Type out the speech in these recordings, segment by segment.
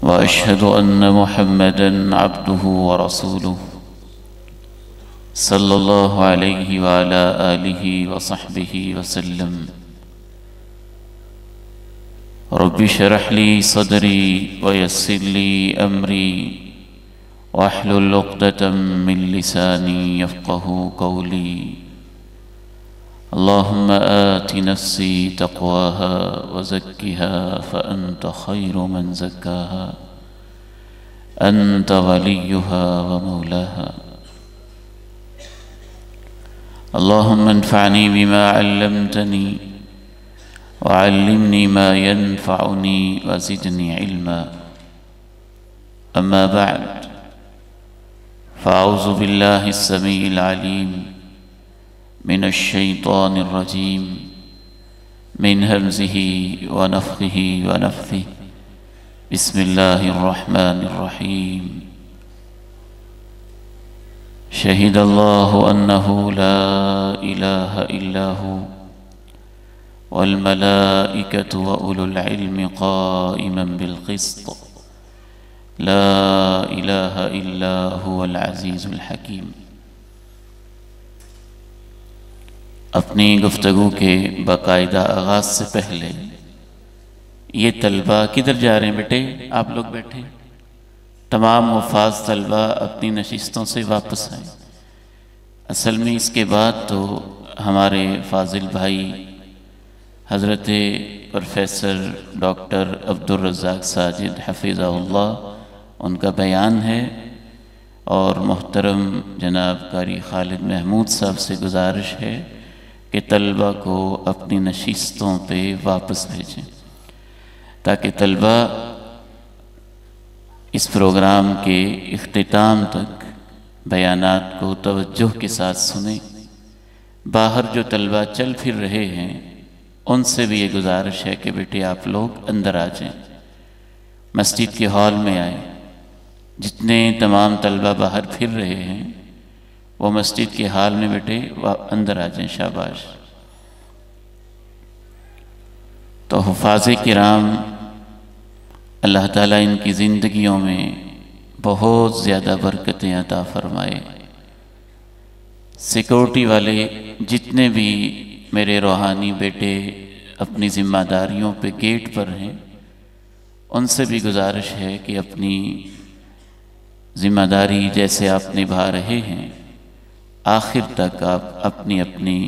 وأشهد أن محمدًا عبده ورسوله صلى الله عليه وعلى آله وصحبه وسلم. رب اشرح لي صدري ويسر لي أمري واحلل عقدة من لساني يفقه قولي. اللهم آت نفسي تقواها وزكها فأنت خير من زكاها أنت وليها ومولاها. اللهم انفعني بما علمتني وعلمني ما ينفعني وزدني علما. أما بعد، فأعوذ بالله السميع العليم من الشيطان الرجيم من همزه ونفخه ونفثه. بسم الله الرحمن الرحيم. شهد الله أنه لا إله إلا هو والملائكة وأولو العلم قائما بالقسط لا إله إلا هو العزيز الحكيم. اپنی گفتگو کے باقاعدہ آغاز سے پہلے یہ طلبہ کدھر جا رہے ہیں بیٹے؟ آپ لوگ بیٹھے، تمام حفاظ طلبہ اپنی نشستوں سے واپس آئیں. اصل میں اس کے بعد تو ہمارے فاضل بھائی حضرت پروفیسر ڈاکٹر عبدالرزاق ساجد حفظہ اللہ ان کا بیان ہے، اور محترم جناب قاری خالد محمود صاحب سے گزارش ہے کہ طلبہ کو اپنی نشستوں پہ واپس بھیجیں تاکہ طلبہ اس پروگرام کے اختتام تک بیانات کو توجہ کے ساتھ سنیں. باہر جو طلبہ چل پھر رہے ہیں ان سے بھی یہ گزارش ہے کہ بیٹے آپ لوگ اندر آ جائیں، مسجد کے ہال میں آئیں. جتنے تمام طلبہ باہر پھر رہے ہیں وہ مسجد کے ہال میں بیٹے اندر آ جائیں. شاباش. تو حفاظ کرام اللہ تعالیٰ ان کی زندگیوں میں بہت زیادہ برکتیں عطا فرمائے. سیکورٹی والے جتنے بھی میرے روحانی بیٹے اپنی ذمہ داریوں پہ گیٹ پر ہیں ان سے بھی گزارش ہے کہ اپنی ذمہ داری جیسے آپ نبھا رہے ہیں آخر تک آپ اپنی اپنی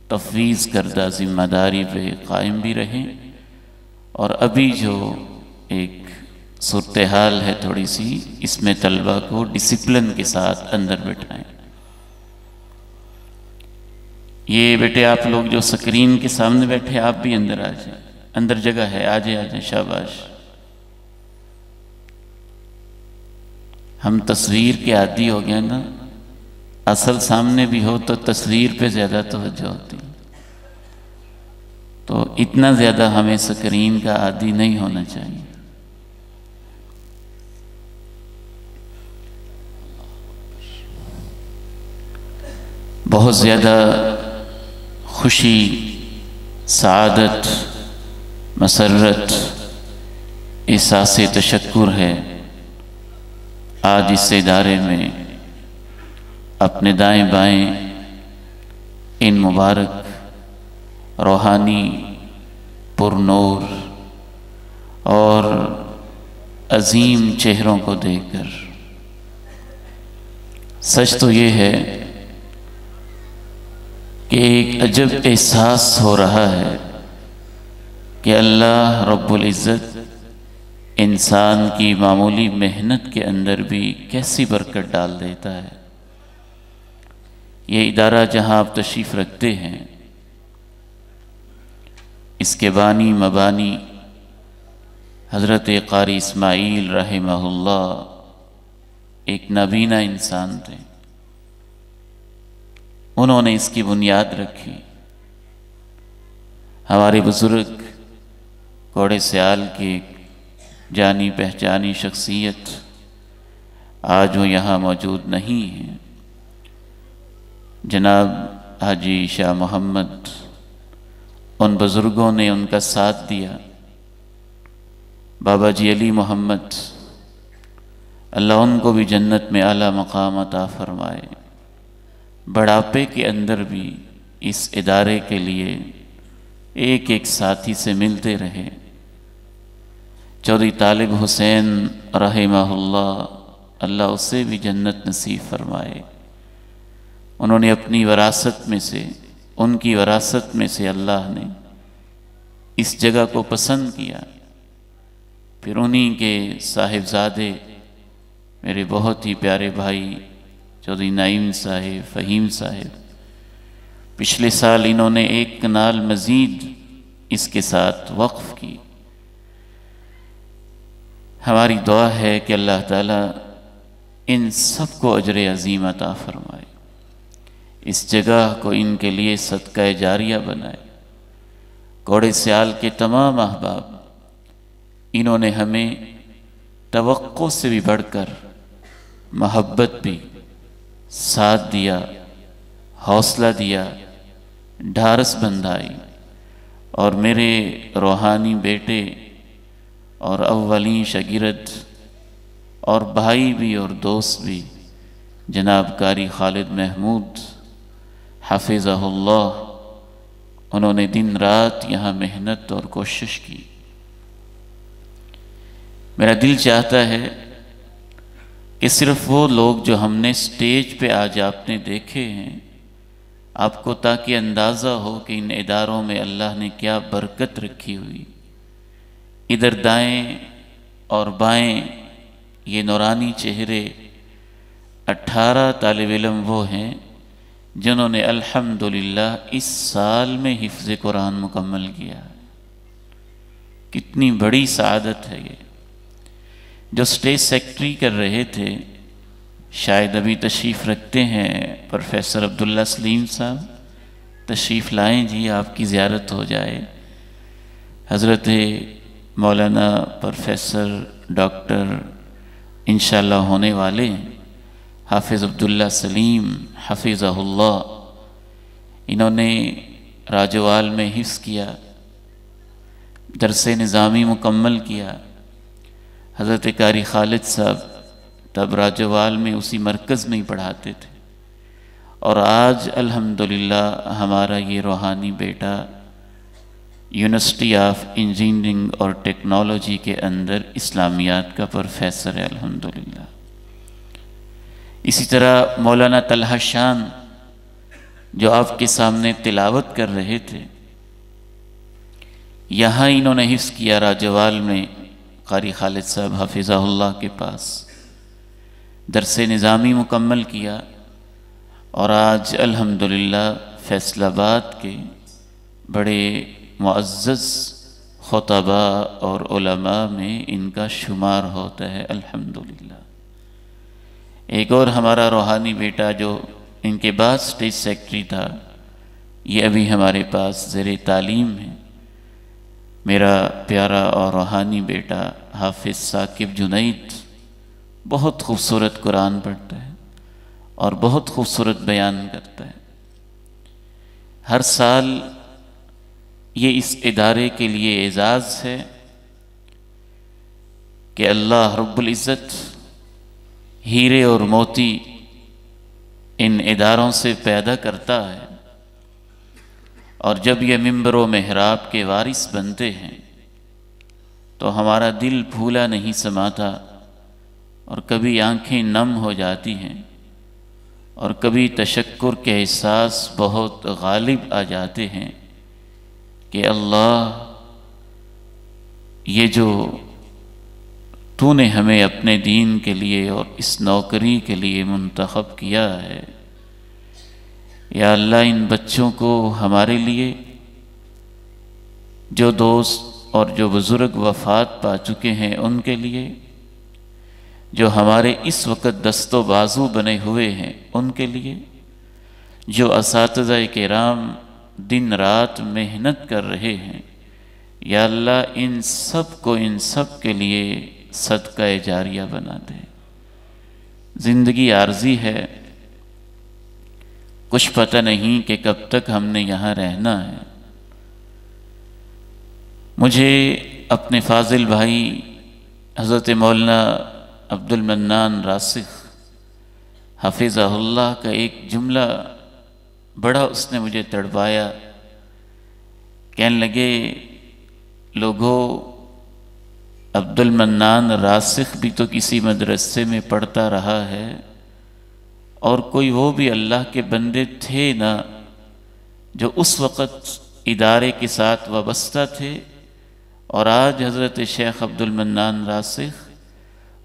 تفویض کردہ ذمہ داری پہ قائم بھی رہیں. اور ابھی جو ایک صورتحال ہے تھوڑی سی، اس میں طلبہ کو ڈسپلن کے ساتھ اندر بٹھائیں. یہ بیٹے آپ لوگ جو سکرین کے سامنے بیٹھے آپ بھی اندر آ جائیں، اندر جگہ ہے، آ جائیں. شاباش. ہم تصویر کے عادی ہو گئے نا، اصل سامنے بھی ہو تو تصویر پہ زیادہ توجہ ہوتی، تو اتنا زیادہ ہمیں سکرین کا عادی نہیں ہونا چاہیے. بہت زیادہ خوشی، سعادت، مسرت، احساس تشکر ہے آج اس ادارے میں اپنے دائیں بائیں ان مبارک روحانی پرنور اور عظیم چہروں کو دیکھ کر. سچ تو یہ ہے کہ ایک عجب احساس ہو رہا ہے کہ اللہ رب العزت انسان کی معمولی محنت کے اندر بھی کیسی برکت ڈال دیتا ہے. یہ ادارہ جہاں آپ تشریف رکھتے ہیں اس کے بانی مبانی حضرت قاری اسماعیل رحمہ اللہ ایک نابینا انسان تھے. انہوں نے اس کی بنیاد رکھی. ہمارے بزرگ کوڑے سیال کی جانی پہچانی شخصیت آج وہ یہاں موجود نہیں ہیں. جناب حاجی شاہ محمد، ان بزرگوں نے ان کا ساتھ دیا. بابا جی علی محمد، اللہ ان کو بھی جنت میں اعلیٰ مقام عطا فرمائے، بڑھاپے کے اندر بھی اس ادارے کے لیے ایک ایک ساتھی سے ملتے رہے۔ چودھری طالب حسین رحمہ اللہ، اللہ اسے بھی جنت نصیب فرمائے۔ انہوں نے اپنی وراثت میں سے، ان کی وراثت میں سے اللہ نے اس جگہ کو پسند کیا۔ پھر انہی کے صاحبزادے میرے بہت ہی پیارے بھائی چودھری نعیم صاحب، فہیم صاحب، پچھلے سال انہوں نے 1 کنال مزید اس کے ساتھ وقف کی۔ ہماری دعا ہے کہ اللہ تعالیٰ ان سب کو اجر عظیم عطا فرمائے، اس جگہ کو ان کے لیے صدقہ جاریہ بنائے۔ کوڑے سیال کے تمام احباب، انہوں نے ہمیں توقع سے بھی بڑھ کر محبت بھی، ساتھ دیا، حوصلہ دیا، ڈھارس بندھائی، اور میرے روحانی بیٹے اور اولین شاگرد اور بھائی بھی اور دوست بھی جناب قاری خالد محمود حفظہ اللہ، انہوں نے دن رات یہاں محنت اور کوشش کی۔ میرا دل چاہتا ہے کہ صرف وہ لوگ جو ہم نے سٹیج پہ آج آپ نے دیکھے ہیں، آپ کو تاکہ اندازہ ہو کہ ان اداروں میں اللہ نے کیا برکت رکھی ہوئی۔ ادھر دائیں اور بائیں یہ نورانی چہرے 18 طالب علم وہ ہیں جنہوں نے الحمدللہ اس سال میں حفظ قرآن مکمل کیا ہے۔ کتنی بڑی سعادت ہے یہ۔ جو اسٹیج سیکرٹری کر رہے تھے، شاید ابھی تشریف رکھتے ہیں، پروفیسر عبداللہ سلیم صاحب، تشریف لائیں جی، آپ کی زیارت ہو جائے۔ حضرت مولانا پروفیسر ڈاکٹر انشاءاللہ ہونے والے حافظ عبداللہ سلیم حفظہ اللہ، انہوں نے راجوال میں حفظ کیا، درس نظامی مکمل کیا۔ حضرت قاری خالد صاحب تب راجوال میں اسی مرکز میں ہی پڑھاتے تھے، اور آج الحمدللہ ہمارا یہ روحانی بیٹا یونیورسٹی آف انجینئرنگ اور ٹیکنالوجی کے اندر اسلامیات کا پروفیسر ہے الحمدللہ۔ اسی طرح مولانا طلحہ شان جو آپ کے سامنے تلاوت کر رہے تھے، یہاں انہوں نے حفظ کیا راجوال میں قاری خالد صاحب حفظہ اللہ کے پاس، درس نظامی مکمل کیا، اور آج الحمدللہ فیصل آباد کے بڑے معزز خطباء اور علماء میں ان کا شمار ہوتا ہے الحمدللہ۔ ایک اور ہمارا روحانی بیٹا جو ان کے بعد اسٹیج سیکرٹری تھا، یہ ابھی ہمارے پاس زیر تعلیم ہے، میرا پیارا اور روحانی بیٹا حافظ ثاقب جنید، بہت خوبصورت قرآن پڑھتا ہے اور بہت خوبصورت بیان کرتا ہے۔ ہر سال یہ اس ادارے کے لیے اعزاز ہے کہ اللہ رب العزت ہیرے اور موتی ان اداروں سے پیدا کرتا ہے، اور جب یہ منبر و محراب کے وارث بنتے ہیں تو ہمارا دل پھولا نہیں سماتا، اور کبھی آنکھیں نم ہو جاتی ہیں، اور کبھی تشکر کے احساس بہت غالب آ جاتے ہیں کہ اللہ، یہ جو تو نے ہمیں اپنے دین کے لیے اور اس نوکری کے لیے منتخب کیا ہے، یا اللہ ان بچوں کو ہمارے لیے، جو دوست اور جو بزرگ وفات پا چکے ہیں ان کے لیے، جو ہمارے اس وقت دست و بازو بنے ہوئے ہیں ان کے لیے، جو اساتذہ کرام دن رات محنت کر رہے ہیں، یا اللہ ان سب کو، ان سب کے لیے صدقہ جاریہ بنا دے۔ زندگی عارضی ہے، کچھ پتہ نہیں کہ کب تک ہم نے یہاں رہنا ہے۔ مجھے اپنے فاضل بھائی حضرت مولانا عبد المنان راسخ حفظہ اللہ کا ایک جملہ بڑا اس نے مجھے تڑپایا. کہنے لگے لوگوں، عبد المنان راسخ بھی تو کسی مدرسے میں پڑھتا رہا ہے، اور کوئی وہ بھی اللہ کے بندے تھے نا جو اس وقت ادارے کے ساتھ وابستہ تھے، اور آج حضرت شیخ عبد المنان راسخ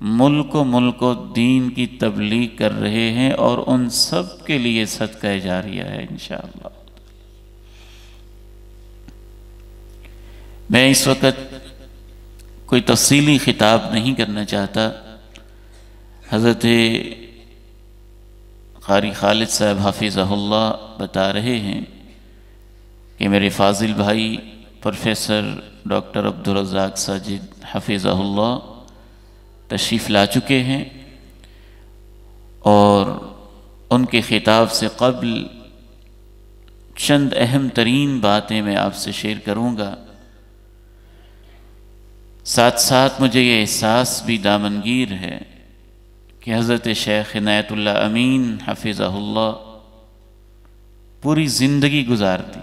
ملک و دین کی تبلیغ کر رہے ہیں، اور ان سب کے لیے صدقہ جاریہ ہے انشاءاللہ. میں اس وقت کوئی تفصیلی خطاب نہیں کرنا چاہتا. حضرت قاری خالد صاحب حفظہ اللہ بتا رہے ہیں کہ میرے فاضل بھائی پروفیسر ڈاکٹر عبدالرزاق ساجد حفظہ اللہ تشریف لا چکے ہیں، اور ان کے خطاب سے قبل چند اہم ترین باتیں میں آپ سے شیئر کروں گا. ساتھ ساتھ مجھے یہ احساس بھی دامنگیر ہے کہ حضرت شیخ عنایت اللہ امین حفظہ اللہ پوری زندگی گزار دی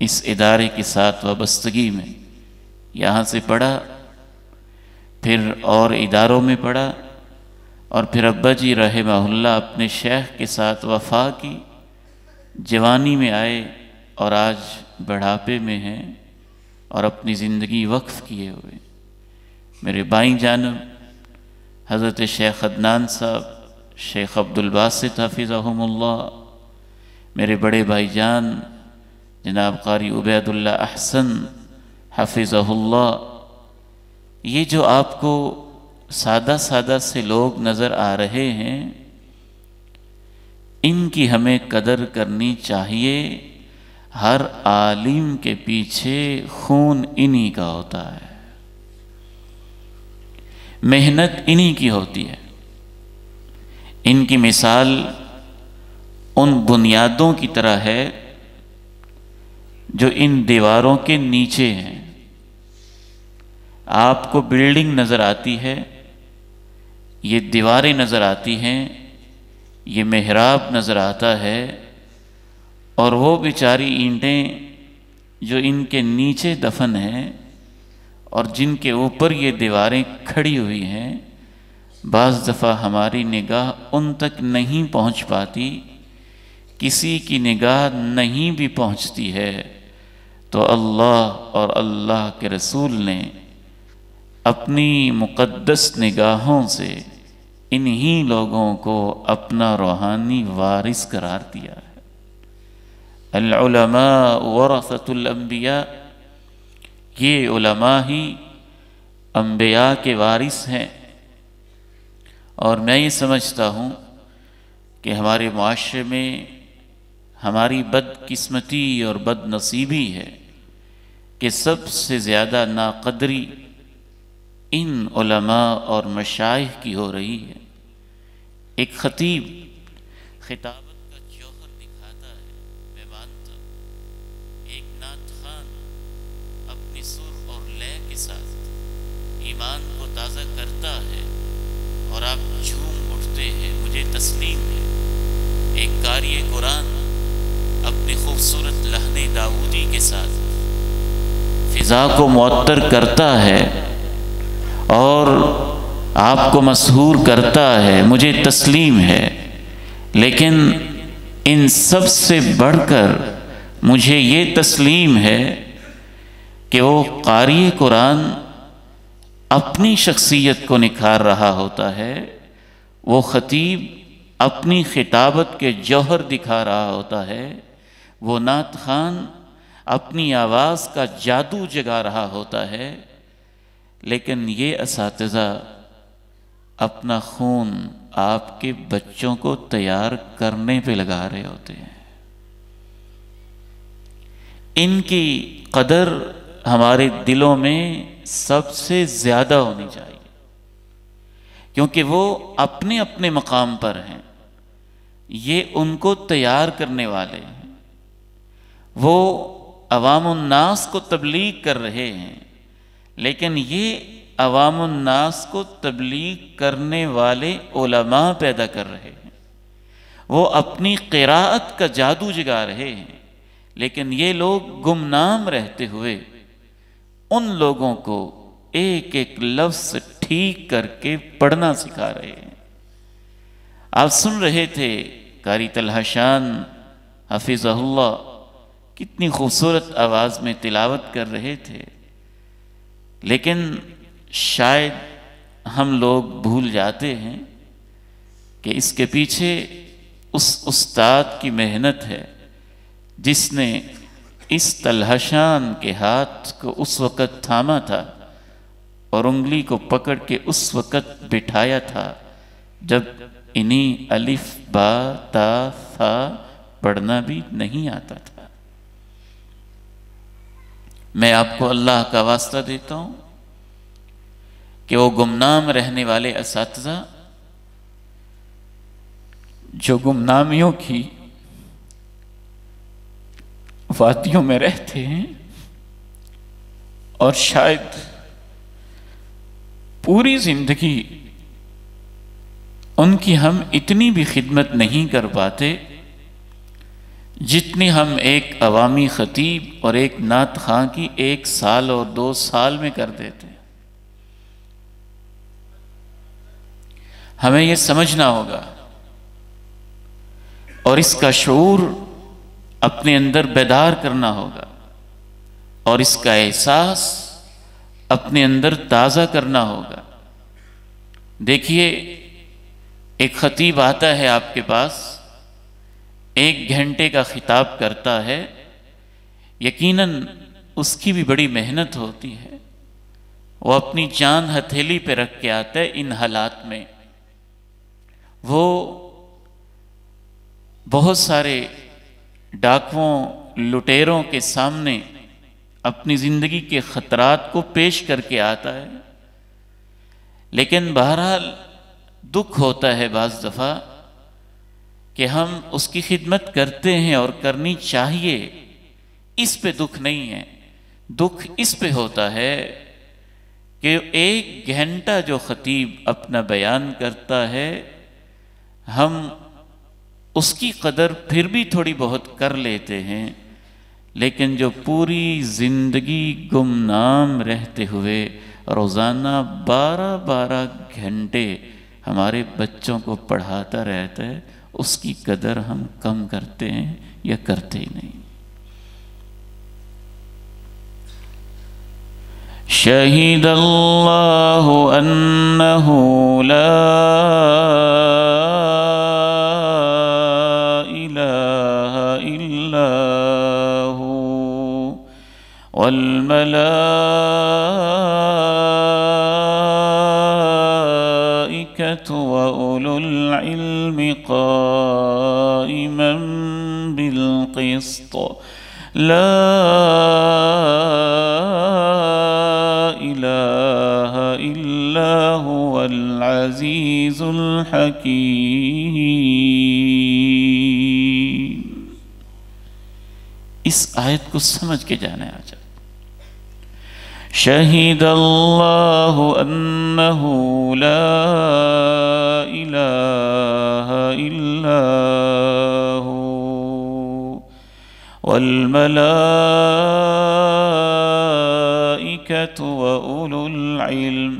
اس ادارے کے ساتھ وابستگی میں. یہاں سے پڑھا، پھر اور اداروں میں پڑھا، اور پھر ابا جی رحمہ اللہ اپنے شیخ کے ساتھ وفا کی، جوانی میں آئے اور آج بڑھاپے میں ہیں اور اپنی زندگی وقف کیے ہوئے. میرے بائیں جانب حضرت شیخ عدنان صاحب، شیخ عبد الباسط حفظہم اللہ، میرے بڑے بھائی جان جناب قاری عبید اللہ احسن حفظہ اللہ. یہ جو آپ کو سادہ سادہ سے لوگ نظر آ رہے ہیں، ان کی ہمیں قدر کرنی چاہیے. ہر عالم کے پیچھے خون انہی کا ہوتا ہے، محنت انہی کی ہوتی ہے. ان کی مثال ان بنیادوں کی طرح ہے جو ان دیواروں کے نیچے ہیں. آپ کو بلڈنگ نظر آتی ہے، یہ دیواریں نظر آتی ہیں، یہ محراب نظر آتا ہے، اور وہ بیچاری اینٹیں جو ان کے نیچے دفن ہیں اور جن کے اوپر یہ دیواریں کھڑی ہوئی ہیں، بعض دفعہ ہماری نگاہ ان تک نہیں پہنچ پاتی، کسی کی نگاہ نہیں بھی پہنچتی ہے، تو اللہ اور اللہ کے رسول نے اپنی مقدس نگاہوں سے انہی لوگوں کو اپنا روحانی وارث قرار دیا ہے. العلماء ورثۃ الانبیاء، یہ علماء ہی انبیاء کے وارث ہیں. اور میں یہ سمجھتا ہوں کہ ہمارے معاشرے میں ہماری بدقسمتی اور بد نصیبی ہے کہ سب سے زیادہ ناقدری ان علماء اور مشائخ کی ہو رہی ہے. ایک خطیب خطابت کا جوہر دکھاتا ہے، میں مانتا ہوں. ایک نعت خوان اپنی سر اور لے کے ساتھ ایمان کو تازہ کرتا ہے اور آپ جھوم اٹھتے ہیں، مجھے تسلیم ہے. ایک قاری قرآن اپنی خوبصورت لحن داؤدی کے ساتھ فضا کو معطر کرتا ہے اور آپ کو مسحور کرتا ہے، مجھے تسلیم ہے. لیکن ان سب سے بڑھ کر مجھے یہ تسلیم ہے کہ وہ قاری قرآن اپنی شخصیت کو نکھار رہا ہوتا ہے، وہ خطیب اپنی خطابت کے جوہر دکھا رہا ہوتا ہے، وہ نعت خوان اپنی آواز کا جادو جگا رہا ہوتا ہے. لیکن یہ اساتذہ اپنا خون آپ کے بچوں کو تیار کرنے پہ لگا رہے ہوتے ہیں. ان کی قدر ہمارے دلوں میں سب سے زیادہ ہونی چاہیے، کیونکہ وہ اپنے اپنے مقام پر ہیں. یہ ان کو تیار کرنے والے ہیں، وہ عوام الناس کو تبلیغ کر رہے ہیں، لیکن یہ عوام الناس کو تبلیغ کرنے والے علماء پیدا کر رہے ہیں، وہ اپنی قراءت کا جادو جگا رہے ہیں، لیکن یہ لوگ گمنام رہتے ہوئے ان لوگوں کو ایک ایک لفظ ٹھیک کر کے پڑھنا سکھا رہے ہیں۔ آپ سن رہے تھے قاری طلحہ شان حفظہ اللہ کتنی خوبصورت آواز میں تلاوت کر رہے تھے، لیکن شاید ہم لوگ بھول جاتے ہیں کہ اس کے پیچھے اس استاد کی محنت ہے جس نے اس طلحہ شان کے ہاتھ کو اس وقت تھاما تھا اور انگلی کو پکڑ کے اس وقت بٹھایا تھا جب انہیں الف با تا ثا پڑھنا بھی نہیں آتا تھا۔ میں آپ کو اللہ کا واسطہ دیتا ہوں کہ وہ گمنام رہنے والے اساتذہ جو گمنامیوں کی وادیوں میں رہتے ہیں اور شاید پوری زندگی ان کی ہم اتنی بھی خدمت نہیں کر پاتے جتنی ہم ایک عوامی خطیب اور ایک نعت خواں کی 1 سال اور 2 سال میں کر دیتے ہیں۔ ہمیں یہ سمجھنا ہوگا اور اس کا شعور اپنے اندر بیدار کرنا ہوگا اور اس کا احساس اپنے اندر تازہ کرنا ہوگا۔ دیکھیے، ایک خطیب آتا ہے آپ کے پاس، 1 گھنٹے کا خطاب کرتا ہے، یقیناً اس کی بھی بڑی محنت ہوتی ہے، وہ اپنی جان ہتھیلی پہ رکھ کے آتا ہے۔ ان حالات میں وہ بہت سارے ڈاکوؤں لٹیروں کے سامنے اپنی زندگی کے خطرات کو پیش کر کے آتا ہے، لیکن بہرحال دکھ ہوتا ہے بعض دفعہ کہ ہم اس کی خدمت کرتے ہیں اور کرنی چاہیے، اس پہ دکھ نہیں ہے۔ دکھ اس پہ ہوتا ہے کہ 1 گھنٹہ جو خطیب اپنا بیان کرتا ہے، ہم اس کی قدر پھر بھی تھوڑی بہت کر لیتے ہیں، لیکن جو پوری زندگی گمنام رہتے ہوئے روزانہ 12 گھنٹے ہمارے بچوں کو پڑھاتا رہتا ہے، اس کی قدر ہم کم کرتے ہیں یا کرتے ہی نہیں۔ شہید اللہ انہ لا الہ الا ہو والملائکۃ وَأُولُو الْعِلْمِ قَائِمًا بِالْقِسْطِ لا الہ الا هو العزیز الحکیم۔ اس آیت کو سمجھ کے جانا ہے آج۔ شہید اللہ انہ لا الہ الا ہو والملائکۃ وَأُولُو الْعِلْمِ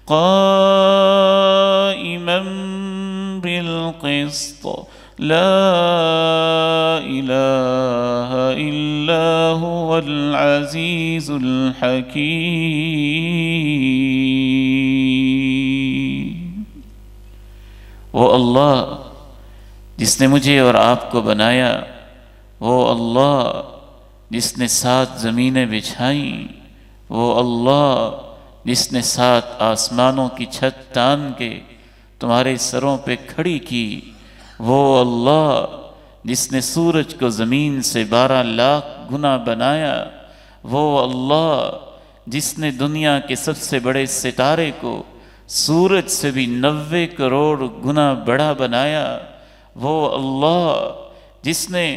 قائما بالقسط لا الہ الا هو العزیز الحکیم۔ وہ اللہ جس نے مجھے اور آپ کو بنایا، وہ اللہ جس نے 7 زمینیں بچھائیں، وہ اللہ جس نے 7 آسمانوں کی چھت تان کے تمہارے سروں پہ کھڑی کی، وہ اللہ جس نے سورج کو زمین سے 12 لاکھ گنا بنایا، وہ اللہ جس نے دنیا کے سب سے بڑے ستارے کو سورج سے بھی 90 کروڑ گنا بڑا بنایا، وہ اللہ جس نے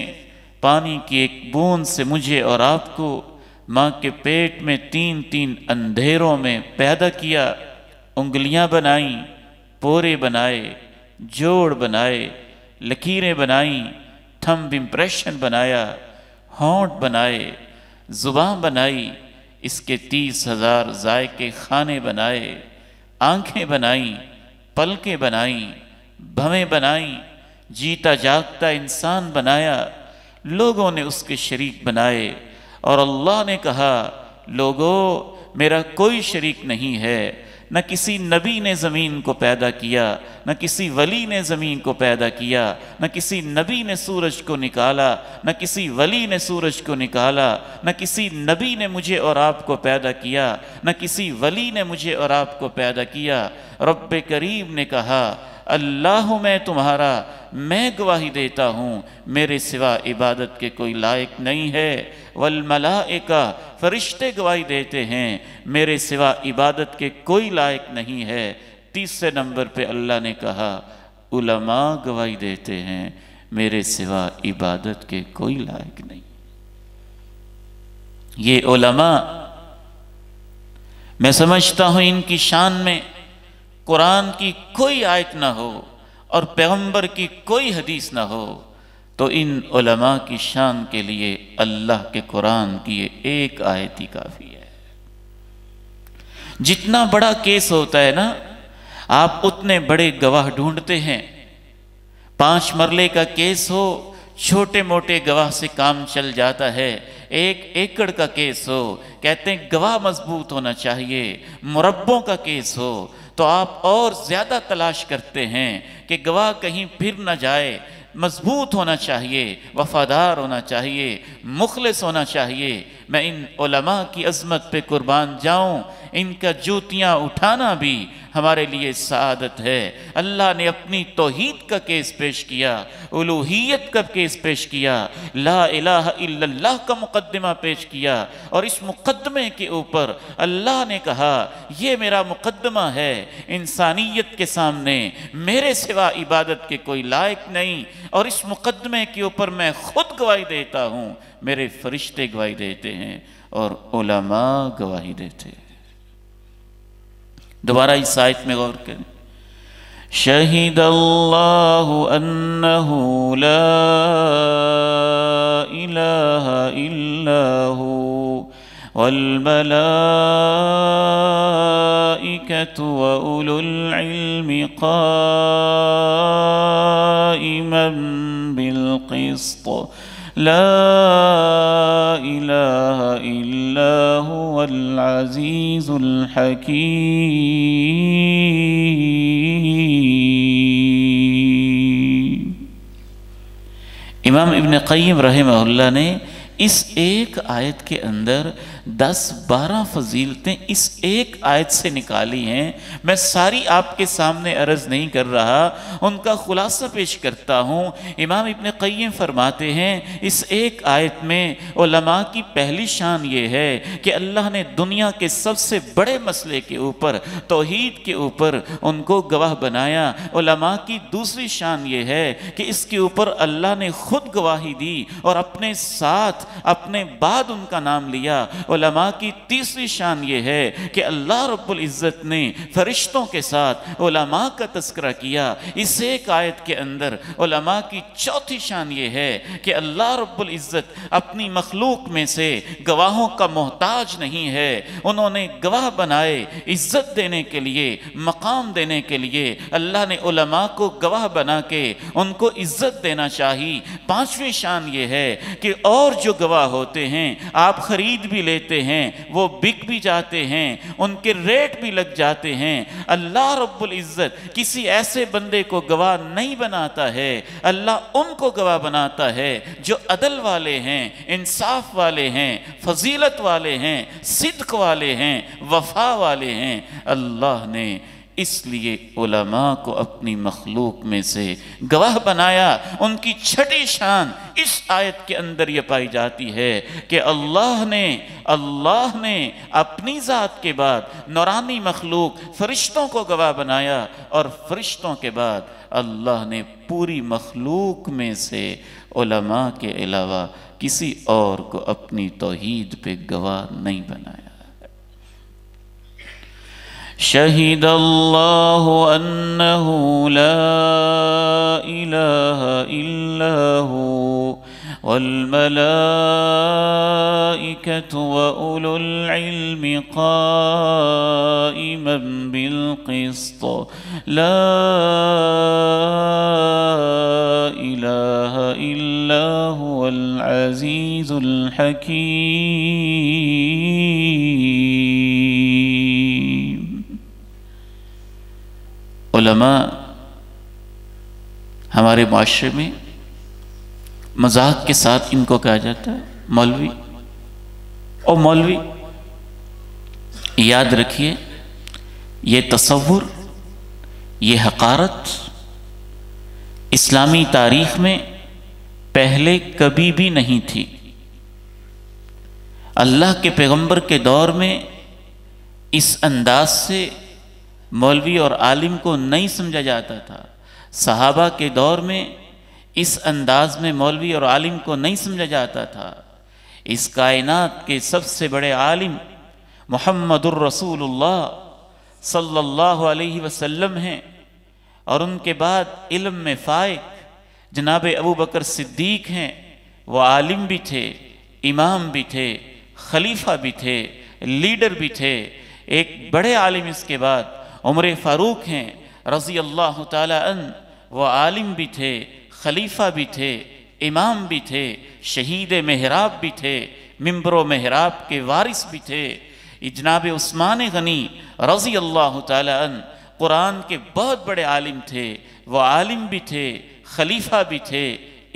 پانی کی ایک بوند سے مجھے اور آپ کو ماں کے پیٹ میں 3 اندھیروں میں پیدا کیا، انگلیاں بنائیں، پورے بنائے، جوڑ بنائے، لکیریں بنائیں، تھمب امپریشن بنایا، ہونٹ بنائے، زبان بنائی، اس کے 30,000 ذائقے خانے بنائے، آنکھیں بنائیں، پلکیں بنائیں، بھویں بنائیں، جیتا جاگتا انسان بنایا، لوگوں نے اس کے شریک بنائے، اور اللہ نے کہا لوگوں میرا کوئی شریک نہیں ہے۔ نہ کسی نبی نے زمین کو پیدا کیا، نہ کسی ولی نے زمین کو پیدا کیا، نہ کسی نبی نے سورج کو نکالا، نہ کسی ولی نے سورج کو نکالا، نہ کسی نبی نے مجھے اور آپ کو پیدا کیا، نہ کسی ولی نے مجھے اور آپ کو پیدا کیا۔ رب کریم نے کہا اللہ میں تمہارا، میں گواہی دیتا ہوں میرے سوا عبادت کے کوئی لائق نہیں ہے، والملائکہ فرشتے گواہی دیتے ہیں میرے سوا عبادت کے کوئی لائق نہیں ہے۔ تیسرے نمبر پہ اللہ نے کہا علماء گواہی دیتے ہیں میرے سوا عبادت کے کوئی لائق نہیں۔ یہ علماء، میں سمجھتا ہوں ان کی شان میں قرآن کی کوئی آیت نہ ہو اور پیغمبر کی کوئی حدیث نہ ہو تو ان علماء کی شان کے لیے اللہ کے قرآن کی یہ ایک آیت ہی کافی ہے۔ جتنا بڑا کیس ہوتا ہے نا، آپ اتنے بڑے گواہ ڈھونڈتے ہیں۔ 5 مرلے کا کیس ہو، چھوٹے موٹے گواہ سے کام چل جاتا ہے۔ 1 ایکڑ کا کیس ہو، کہتے ہیں گواہ مضبوط ہونا چاہیے۔ مربوں کا کیس ہو تو آپ اور زیادہ تلاش کرتے ہیں کہ گواہ کہیں پھر نہ جائے، مضبوط ہونا چاہیے، وفادار ہونا چاہیے، مخلص ہونا چاہیے۔ میں ان علماء کی عظمت پہ قربان جاؤں، ان کا جوتیاں اٹھانا بھی ہمارے لیے سعادت ہے۔ اللہ نے اپنی توحید کا کیس پیش کیا، الوہیت کا کیس پیش کیا، لا الہ الا اللہ کا مقدمہ پیش کیا، اور اس مقدمے کے اوپر اللہ نے کہا یہ میرا مقدمہ ہے انسانیت کے سامنے، میرے سوا عبادت کے کوئی لائق نہیں، اور اس مقدمے کے اوپر میں خود گواہی دیتا ہوں، میرے فرشتے گواہی دیتے ہیں اور علماء گواہی دیتے ہیں۔ دوبارہ اس آیت میں غور کریں، شہید اللہ انہ لا الہ الا هو والملائکۃ واولو العلم قائما بالقسط لا الہ الا هو العزیز الحکیم۔ امام ابن قیم رحمہ اللہ نے اس ایک آیت کے اندر 10-12 فضیلتیں اس ایک آیت سے نکالی ہیں۔ میں ساری آپ کے سامنے عرض نہیں کر رہا، ان کا خلاصہ پیش کرتا ہوں۔ امام ابن قیم فرماتے ہیں اس ایک آیت میں علماء کی پہلی شان یہ ہے کہ اللہ نے دنیا کے سب سے بڑے مسئلے کے اوپر، توحید کے اوپر ان کو گواہ بنایا۔ علماء کی دوسری شان یہ ہے کہ اس کے اوپر اللہ نے خود گواہی دی اور اپنے ساتھ اپنے بعد ان کا نام لیا۔ علماء کی تیسری شان یہ ہے کہ اللہ رب العزت نے فرشتوں کے ساتھ علماء کا تذکرہ کیا اس ایک آیت کے اندر۔ علماء کی چوتھی شان یہ ہے کہ اللہ رب العزت اپنی مخلوق میں سے گواہوں کا محتاج نہیں ہے، انہوں نے گواہ بنائے عزت دینے کے لیے، مقام دینے کے لیے۔ اللہ نے علماء کو گواہ بنا کے ان کو عزت دینا چاہیے۔ پانچویں شان یہ ہے کہ اور جو گواہ ہوتے ہیں آپ خرید بھی لیتے ہیں، وہ بک بھی جاتے ہیں، ان کے ریٹ بھی لگ جاتے ہیں، اللہ رب العزت کسی ایسے بندے کو گواہ نہیں بناتا ہے، اللہ ان کو گواہ بناتا ہے جو عدل والے ہیں، انصاف والے ہیں، فضیلت والے ہیں، صدق والے ہیں، وفا والے ہیں۔ اللہ نے اس لیے علماء کو اپنی مخلوق میں سے گواہ بنایا۔ ان کی چھٹی شان اس آیت کے اندر یہ پائی جاتی ہے کہ اللہ نے اپنی ذات کے بعد نورانی مخلوق فرشتوں کو گواہ بنایا، اور فرشتوں کے بعد اللہ نے پوری مخلوق میں سے علماء کے علاوہ کسی اور کو اپنی توحید پہ گواہ نہیں بنایا۔ شہد اللہ انہ لا الہ الا هو والملائکۃ وأولو العلم قائما بالقسط لا الہ الا هو العزیز الحکیم۔ علماء ہمارے معاشرے میں مذاق کے ساتھ ان کو کہا جاتا ہے مولوی اور مولوی۔ یاد رکھیے یہ تصور، یہ حقارت اسلامی تاریخ میں پہلے کبھی بھی نہیں تھی۔ اللہ کے پیغمبر کے دور میں اس انداز سے مولوی اور عالم کو نہیں سمجھا جاتا تھا۔ صحابہ کے دور میں اس انداز میں مولوی اور عالم کو نہیں سمجھا جاتا تھا۔ اس کائنات کے سب سے بڑے عالم محمد الرسول اللہ صلی اللہ علیہ وسلم ہیں، اور ان کے بعد علم میں فائق جناب ابو بکر صدیق ہیں۔ وہ عالم بھی تھے، امام بھی تھے، خلیفہ بھی تھے، لیڈر بھی تھے۔ ایک بڑے عالم اس کے بعد عمر فاروق ہیں رضی اللہ تعالی عنہ۔ وہ عالم بھی تھے، خلیفہ بھی تھے، امام بھی تھے، شہید محراب بھی تھے، منبر و محراب کے وارث بھی تھے۔ جناب عثمان غنی رضی اللہ تعالی عنہ قرآن کے بہت بڑے عالم تھے۔ وہ عالم بھی تھے، خلیفہ بھی تھے،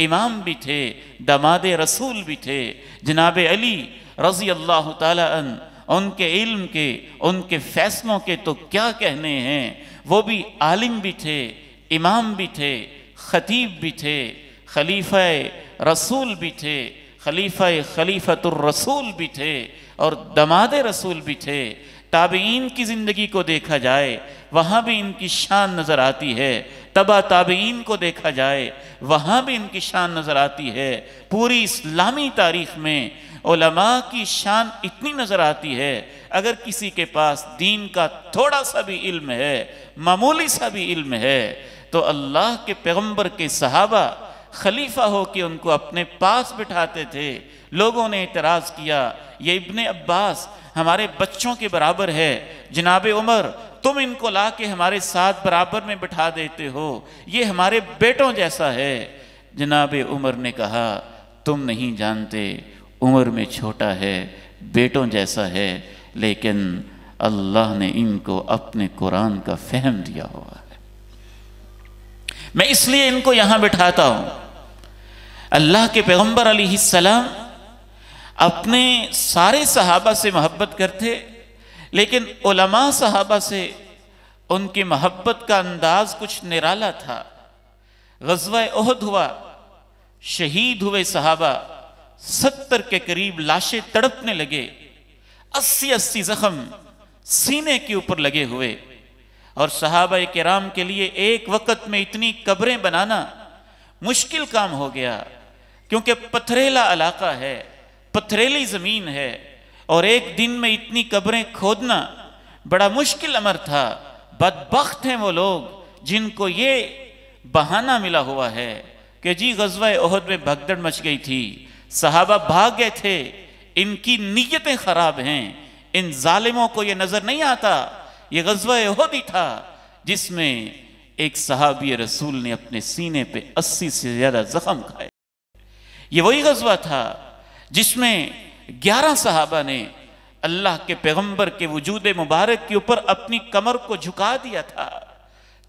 امام بھی تھے، داماد رسول بھی تھے۔ جناب علی رضی اللہ تعالی عنہ ان کے علم کے، ان کے فیصلوں کے تو کیا کہنے ہیں۔ وہ بھی عالم بھی تھے، امام بھی تھے، خطیب بھی تھے، خلیفہ رسول بھی تھے، خلیفۃ الرسول بھی تھے، اور داماد رسول بھی تھے۔ تابعین کی زندگی کو دیکھا جائے وہاں بھی ان کی شان نظر آتی ہے، تبع تابعین کو دیکھا جائے وہاں بھی ان کی شان نظر آتی ہے۔ پوری اسلامی تاریخ میں علماء کی شان اتنی نظر آتی ہے، اگر کسی کے پاس دین کا تھوڑا سا بھی علم ہے، معمولی سا بھی علم ہے، تو اللہ کے پیغمبر کے صحابہ خلیفہ ہو کے ان کو اپنے پاس بٹھاتے تھے۔ لوگوں نے اعتراض کیا یہ ابن عباس ہمارے بچوں کے برابر ہے، جناب عمر تم ان کو لا کے ہمارے ساتھ برابر میں بٹھا دیتے ہو، یہ ہمارے بیٹوں جیسا ہے۔ جناب عمر نے کہا تم نہیں جانتے، عمر میں چھوٹا ہے، بیٹوں جیسا ہے، لیکن اللہ نے ان کو اپنے قرآن کا فہم دیا ہوا ہے، میں اس لیے ان کو یہاں بٹھاتا ہوں۔ اللہ کے پیغمبر علیہ السلام اپنے سارے صحابہ سے محبت کرتے، لیکن علماء صحابہ سے ان کی محبت کا انداز کچھ نرالا تھا۔ غزوہ احد ہوا، شہید ہوئے صحابہ، 70 کے قریب لاشیں تڑپنے لگے، 80 زخم سینے کے اوپر لگے ہوئے، اور صحابہ کرام کے لیے ایک وقت میں اتنی قبریں بنانا مشکل کام ہو گیا، کیونکہ پتھریلا علاقہ ہے، پتھریلی زمین ہے، اور ایک دن میں اتنی قبریں کھودنا بڑا مشکل امر تھا۔ بدبخت ہیں وہ لوگ جن کو یہ بہانہ ملا ہوا ہے کہ جی غزوہ احد میں بھگدڑ مچ گئی تھی، صحابہ بھاگ گئے تھے، ان کی نیتیں خراب ہیں، ان ظالموں کو یہ نظر نہیں آتا یہ غزوہ احد ہی تھا جس میں ایک صحابی رسول نے اپنے سینے پہ 80 سے زیادہ زخم کھائے۔ یہ وہی غزوہ تھا جس میں 11 صحابہ نے اللہ کے پیغمبر کے وجود مبارک کے اوپر اپنی کمر کو جھکا دیا تھا۔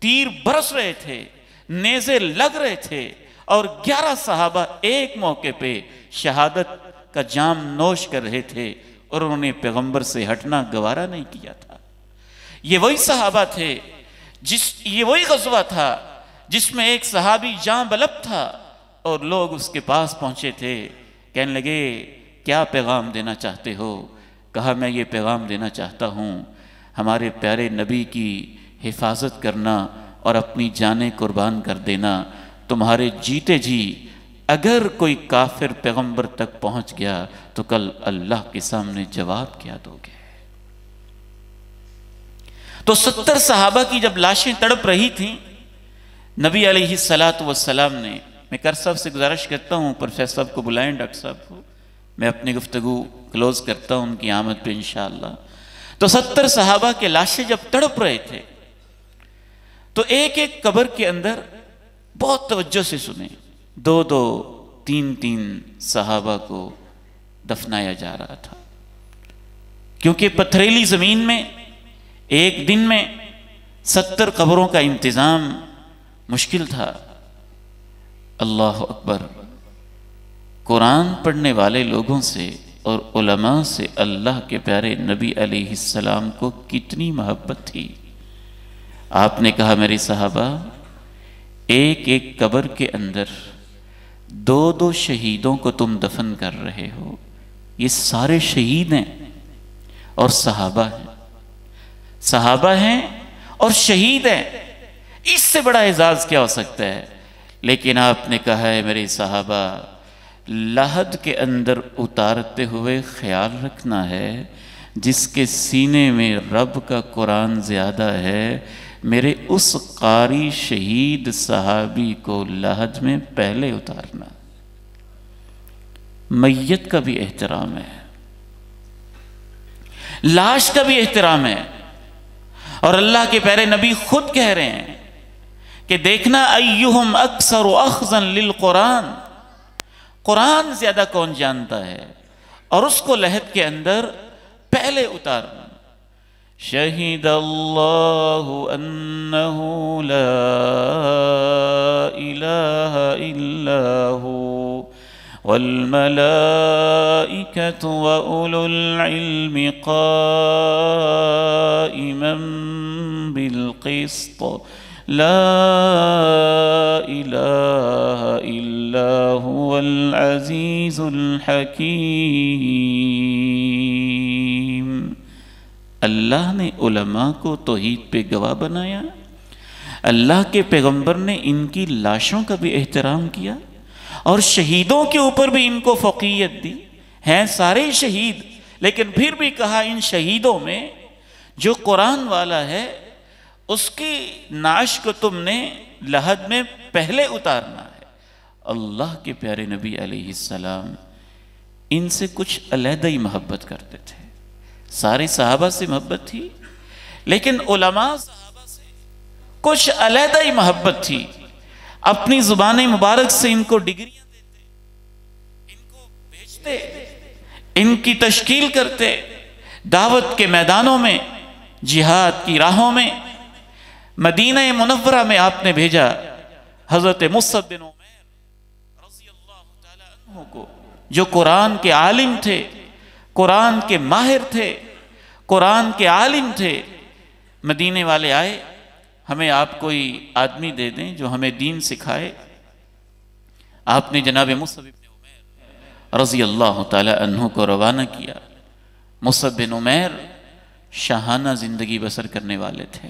تیر برس رہے تھے، نیزے لگ رہے تھے، اور 11 صحابہ ایک موقع پہ شہادت کا جام نوش کر رہے تھے، اور انہوں نے پیغمبر سے ہٹنا گوارا نہیں کیا تھا۔ یہ وہی صحابہ تھے، یہ وہی غزوہ تھا جس میں ایک صحابی جاں بلب تھا، اور لوگ اس کے پاس پہنچے تھے، کہنے لگے کیا پیغام دینا چاہتے ہو؟ کہا میں یہ پیغام دینا چاہتا ہوں، ہمارے پیارے نبی کی حفاظت کرنا اور اپنی جانیں قربان کر دینا تمہارے جیتے جی اگر کوئی کافر پیغمبر تک پہنچ گیا تو کل اللہ کے سامنے جواب کیا دو گے؟ تو 70 صحابہ کی جب لاشیں تڑپ رہی تھیں، نبی علیہ السلام نے، میں کر صاحب سے گزارش کرتا ہوں پروفیسر صاحب کو بلائیں، ڈاکٹر صاحب کو، میں اپنی گفتگو کلوز کرتا ہوں ان کی آمد پہ انشاءاللہ۔ تو 70 صحابہ کے لاشیں جب تڑپ رہے تھے تو ایک ایک قبر کے اندر بہت توجہ سے سنیں، 2 3 صحابہ کو دفنایا جا رہا تھا، کیونکہ پتھریلی زمین میں ایک دن میں 70 قبروں کا انتظام مشکل تھا۔ اللہ اکبر! قرآن پڑھنے والے لوگوں سے اور علماء سے اللہ کے پیارے نبی علیہ السلام کو کتنی محبت تھی۔ آپ نے کہا میرے صحابہ، ایک ایک قبر کے اندر 2 شہیدوں کو تم دفن کر رہے ہو، یہ سارے شہید ہیں اور صحابہ ہیں، صحابہ ہیں اور شہید ہیں، اس سے بڑا اعزاز کیا ہو سکتا ہے؟ لیکن آپ نے کہا ہے میرے صحابہ، لحد کے اندر اتارتے ہوئے خیال رکھنا ہے، جس کے سینے میں رب کا قرآن زیادہ ہے، میرے اس قاری شہید صحابی کو لحد میں پہلے اتارنا۔ میت کا بھی احترام ہے، لاش کا بھی احترام ہے، اور اللہ کے پیارے نبی خود کہہ رہے ہیں کہ دیکھنا ایہم اکثر اخذا للقرآن، قرآن زیادہ کون جانتا ہے، اور اس کو لحد کے اندر پہلے اتارنا۔ شہید اللہ انہ لا الہ الا ہو والملائکۃ وَأُولُو الْعِلْمِ قَائِمًا بِالْقِسْطِ لا الہ الا هو العزیز الحکیم۔ اللہ نے علماء کو توحید پہ گواہ بنایا، اللہ کے پیغمبر نے ان کی لاشوں کا بھی احترام کیا، اور شہیدوں کے اوپر بھی ان کو فوقیت دی، ہیں سارے شہید، لیکن پھر بھی کہا ان شہیدوں میں جو قرآن والا ہے اس کی نعش کو تم نے لحد میں پہلے اتارنا ہے۔ اللہ کے پیارے نبی علیہ السلام ان سے کچھ علیحدہ ہی محبت کرتے تھے، سارے صحابہ سے محبت تھی، لیکن علماء صحابہ سے کچھ علیحدہ ہی محبت تھی۔ اپنی زبان مبارک سے ان کو ڈگریاں دیتے، ان کو بھیجتے، ان کی تشکیل کرتے، دعوت کے میدانوں میں، جہاد کی راہوں میں۔ مدینہ منورہ میں آپ نے بھیجا حضرت مصعب بن عمیر رضی اللہ تعالیٰ عنہ کو، جو قرآن کے عالم تھے، قرآن کے ماہر تھے، قرآن کے عالم تھے۔ مدینے والے آئے، ہمیں آپ کوئی آدمی دے دیں جو ہمیں دین سکھائے۔ آپ نے جناب مصعب بن عمیر رضی اللہ تعالی عنہ کو روانہ کیا۔ مصعب بن عمیر شاہانہ زندگی بسر کرنے والے تھے،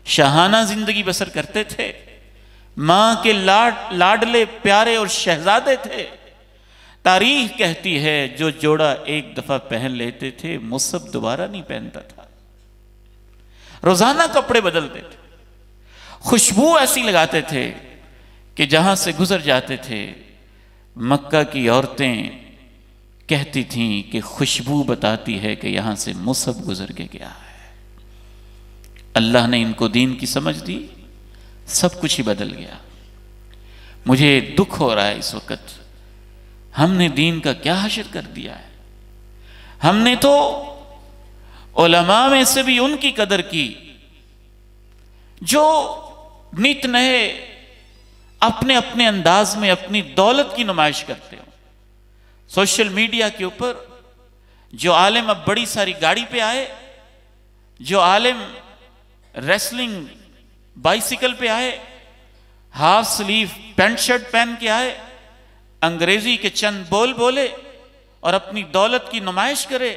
شاہانہ زندگی بسر کرتے تھے، ماں کے لاڈلے پیارے اور شہزادے تھے۔ تاریخ کہتی ہے جو جوڑا ایک دفعہ پہن لیتے تھے مصعب دوبارہ نہیں پہنتا تھا، روزانہ کپڑے بدلتے تھے، خوشبو ایسی لگاتے تھے کہ جہاں سے گزر جاتے تھے مکہ کی عورتیں کہتی تھیں کہ خوشبو بتاتی ہے کہ یہاں سے مصعب گزر کے گیا ہے۔ اللہ نے ان کو دین کی سمجھ دی، سب کچھ ہی بدل گیا۔ مجھے دکھ ہو رہا ہے اس وقت، ہم نے دین کا کیا حشر کر دیا ہے۔ ہم نے تو علماء میں سے بھی ان کی قدر کی جو نت نئے اپنے اپنے انداز میں اپنی دولت کی نمائش کرتے ہو۔ سوشل میڈیا کے اوپر جو عالم اب بڑی ساری گاڑی پہ آئے، جو عالم ریسلنگ بائیسیکل پہ آئے، ہاف سلیف پینٹ شرٹ پہن کے آئے، انگریزی کے چند بول بولے اور اپنی دولت کی نمائش کرے،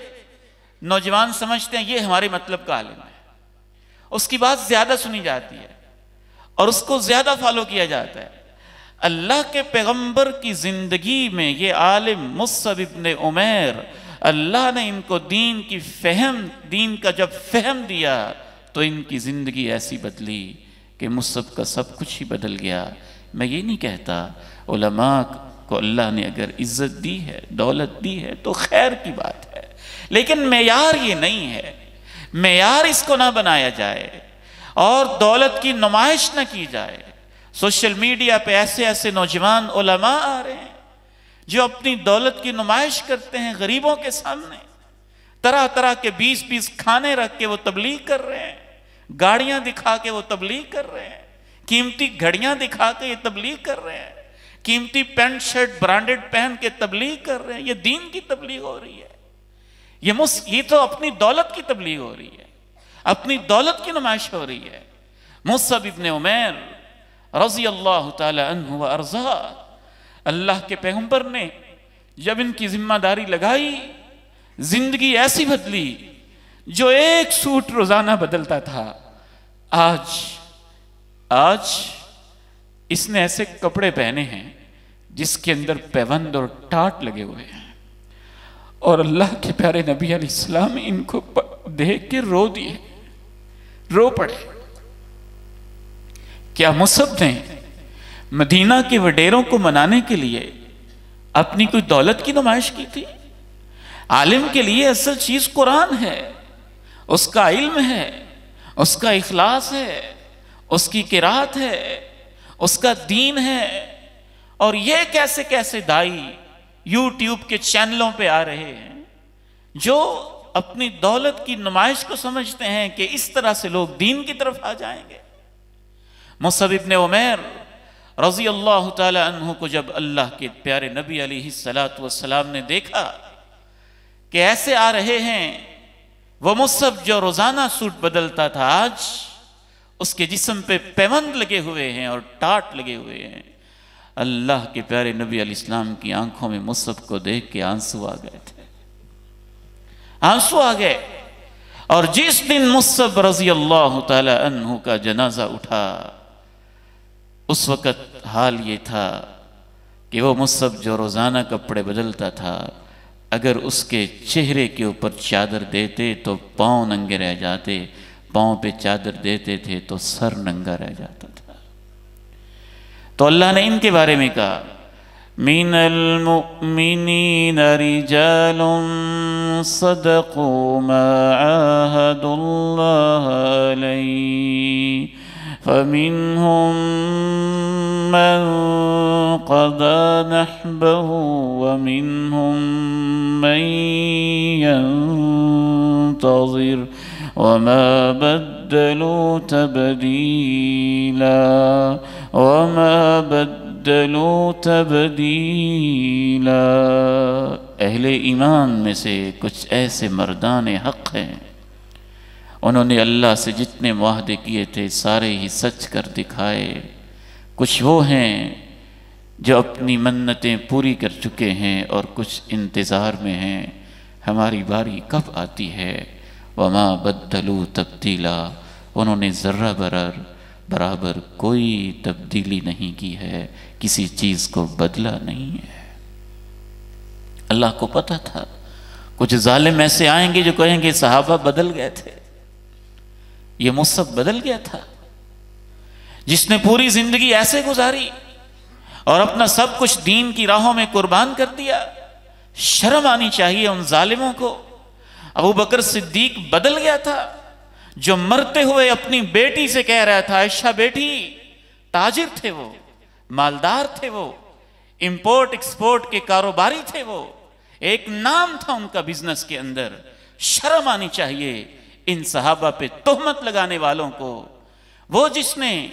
نوجوان سمجھتے ہیں یہ ہمارے مطلب کا عالم ہے، اس کی بات زیادہ سنی جاتی ہے اور اس کو زیادہ فالو کیا جاتا ہے۔ اللہ کے پیغمبر کی زندگی میں یہ عالم مصعب ابن عمیر، اللہ نے ان کو دین کا جب فہم دیا تو ان کی زندگی ایسی بدلی کہ مصعب کا سب کچھ ہی بدل گیا۔ میں یہ نہیں کہتا، علماء کو اللہ نے اگر عزت دی ہے، دولت دی ہے تو خیر کی بات ہے، لیکن معیار یہ نہیں ہے، معیار اس کو نہ بنایا جائے اور دولت کی نمائش نہ کی جائے۔ سوشل میڈیا پہ ایسے نوجوان علماء آ رہے ہیں جو اپنی دولت کی نمائش کرتے ہیں غریبوں کے سامنے، طرح طرح کے 20 کھانے رکھ کے وہ تبلیغ کر رہے ہیں، گاڑیاں دکھا کے وہ تبلیغ کر رہے ہیں، قیمتی گھڑیاں دکھا کے یہ تبلیغ کر رہے ہیں، قیمتی پینٹ شرٹ برانڈڈ پہن کے تبلیغ کر رہے ہیں۔ یہ دین کی تبلیغ ہو رہی ہے، یہ تو اپنی دولت کی تبلیغ ہو رہی ہے، اپنی دولت کی نمائش ہو رہی ہے۔ مصعب ابن عمیر رضی اللہ تعالی عنہ و ارضاہ، اللہ کے پیغمبر نے جب ان کی ذمہ داری لگائی، زندگی ایسی بدلی، جو ایک سوٹ روزانہ بدلتا تھا، آج اس نے ایسے کپڑے پہنے ہیں جس کے اندر پیوند اور ٹاٹ لگے ہوئے ہیں، اور اللہ کے پیارے نبی علیہ السلام ان کو دیکھ کے رو پڑے۔ کیا مصعب نے مدینہ کے وڈیروں کو منانے کے لیے اپنی کوئی دولت کی نمائش کی تھی؟ عالم کے لیے اصل چیز قرآن ہے، اس کا علم ہے، اس کا اخلاص ہے، اس کی قرات ہے، اس کا دین ہے۔ اور یہ کیسے دائی یوٹیوب کے چینلوں پہ آ رہے ہیں جو اپنی دولت کی نمائش کو سمجھتے ہیں کہ اس طرح سے لوگ دین کی طرف آ جائیں گے۔ مصعب ابن عمیر رضی اللہ تعالی عنہ کو جب اللہ کے پیارے نبی علیہ السلام نے دیکھا کہ ایسے آ رہے ہیں، وہ مصعب جو روزانہ سوٹ بدلتا تھا، آج اس کے جسم پہ پیوند لگے ہوئے ہیں اور ٹاٹ لگے ہوئے ہیں، اللہ کے پیارے نبی علیہ السلام کی آنکھوں میں مصعب کو دیکھ کے آنسو آ گئے تھے، آنسو آ گئے۔ اور جس دن مصعب رضی اللہ تعالی عنہ کا جنازہ اٹھا، اس وقت حال یہ تھا کہ وہ مصعب جو روزانہ کپڑے بدلتا تھا، اگر اس کے چہرے کے اوپر چادر دیتے تو پاؤں ننگے رہ جاتے، پاؤں پہ چادر دیتے تھے تو سر ننگا رہ جاتا تھا۔ تو اللہ نے ان کے بارے میں کہا، من المؤمنین رجال صدقوا ما عاهدوا اللہ علیہ فمنهم من قضى نحبه ومنهم من ينتظر وما بدلوا تبدیلا۔ اہل ایمان میں سے کچھ ایسے مردان حق ہیں، انہوں نے اللہ سے جتنے معاہدے کیے تھے سارے ہی سچ کر دکھائے۔ کچھ وہ ہیں جو اپنی منتیں پوری کر چکے ہیں اور کچھ انتظار میں ہیں، ہماری باری کب آتی ہے۔ وما بدلوا تبدیلا، انہوں نے ذرہ برابر کوئی تبدیلی نہیں کی ہے، کسی چیز کو بدلا نہیں ہے۔ اللہ کو پتہ تھا کچھ ظالم ایسے آئیں گے جو کہیں گے صحابہ بدل گئے تھے، یہ مصعب بدل گیا تھا جس نے پوری زندگی ایسے گزاری اور اپنا سب کچھ دین کی راہوں میں قربان کر دیا۔ شرم آنی چاہیے ان ظالموں کو۔ ابو بکر صدیق بدل گیا تھا، جو مرتے ہوئے اپنی بیٹی سے کہہ رہا تھا، عائشہ بیٹی، تاجر تھے وہ، مالدار تھے وہ، امپورٹ ایکسپورٹ کے کاروباری تھے وہ، ایک نام تھا ان کا بزنس کے اندر۔ شرم آنی چاہیے ان صحابہ پہ تہمت لگانے والوں کو۔ وہ جس نے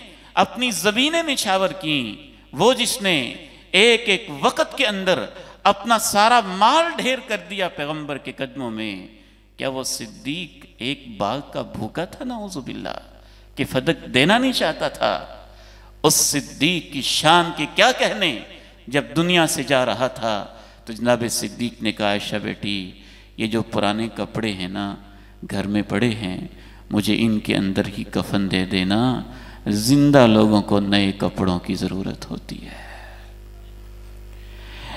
اپنی زمینیں نچھاور کیں، وہ جس نے ایک وقت کے اندر اپنا سارا مال ڈھیر کر دیا پیغمبر کے قدموں میں، کیا وہ صدیق ایک باغ کا بھوکا تھا نعوذ باللہ کہ فدق دینا نہیں چاہتا تھا؟ اس صدیق کی شان کے کیا کہنے، جب دنیا سے جا رہا تھا تو جناب صدیق نے کہا، عائشہ بیٹی، یہ جو پرانے کپڑے ہیں نا گھر میں پڑے ہیں، مجھے ان کے اندر ہی کفن دے دینا، زندہ لوگوں کو نئے کپڑوں کی ضرورت ہوتی ہے۔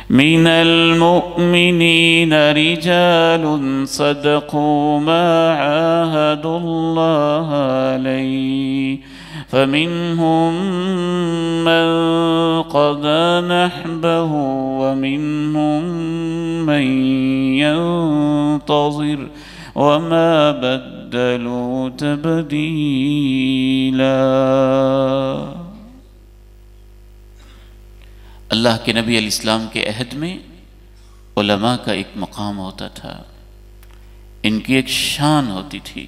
من المؤمنين رجال صدقوا ما عاهدوا الله عليه فمنهم من قضى نحبه ومنهم من ينتظر وما بدلوا تبديلا۔ اللہ کے نبی علیہ السلام کے عہد میں علماء کا ایک مقام ہوتا تھا، ان کی ایک شان ہوتی تھی،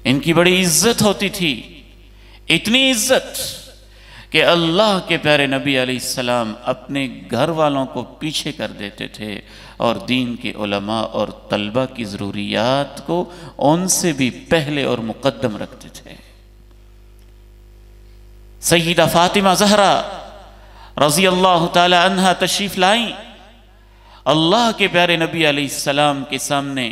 ان کی بڑی عزت ہوتی تھی، اتنی عزت کہ اللہ کے پیارے نبی علیہ السلام اپنے گھر والوں کو پیچھے کر دیتے تھے اور دین کے علماء اور طلبہ کی ضروریات کو ان سے بھی پہلے اور مقدم رکھتے تھے۔ سیدہ فاطمہ زہرا رضی اللہ تعالی عنہ تشریف لائیں، اللہ کے پیارے نبی علیہ السلام کے سامنے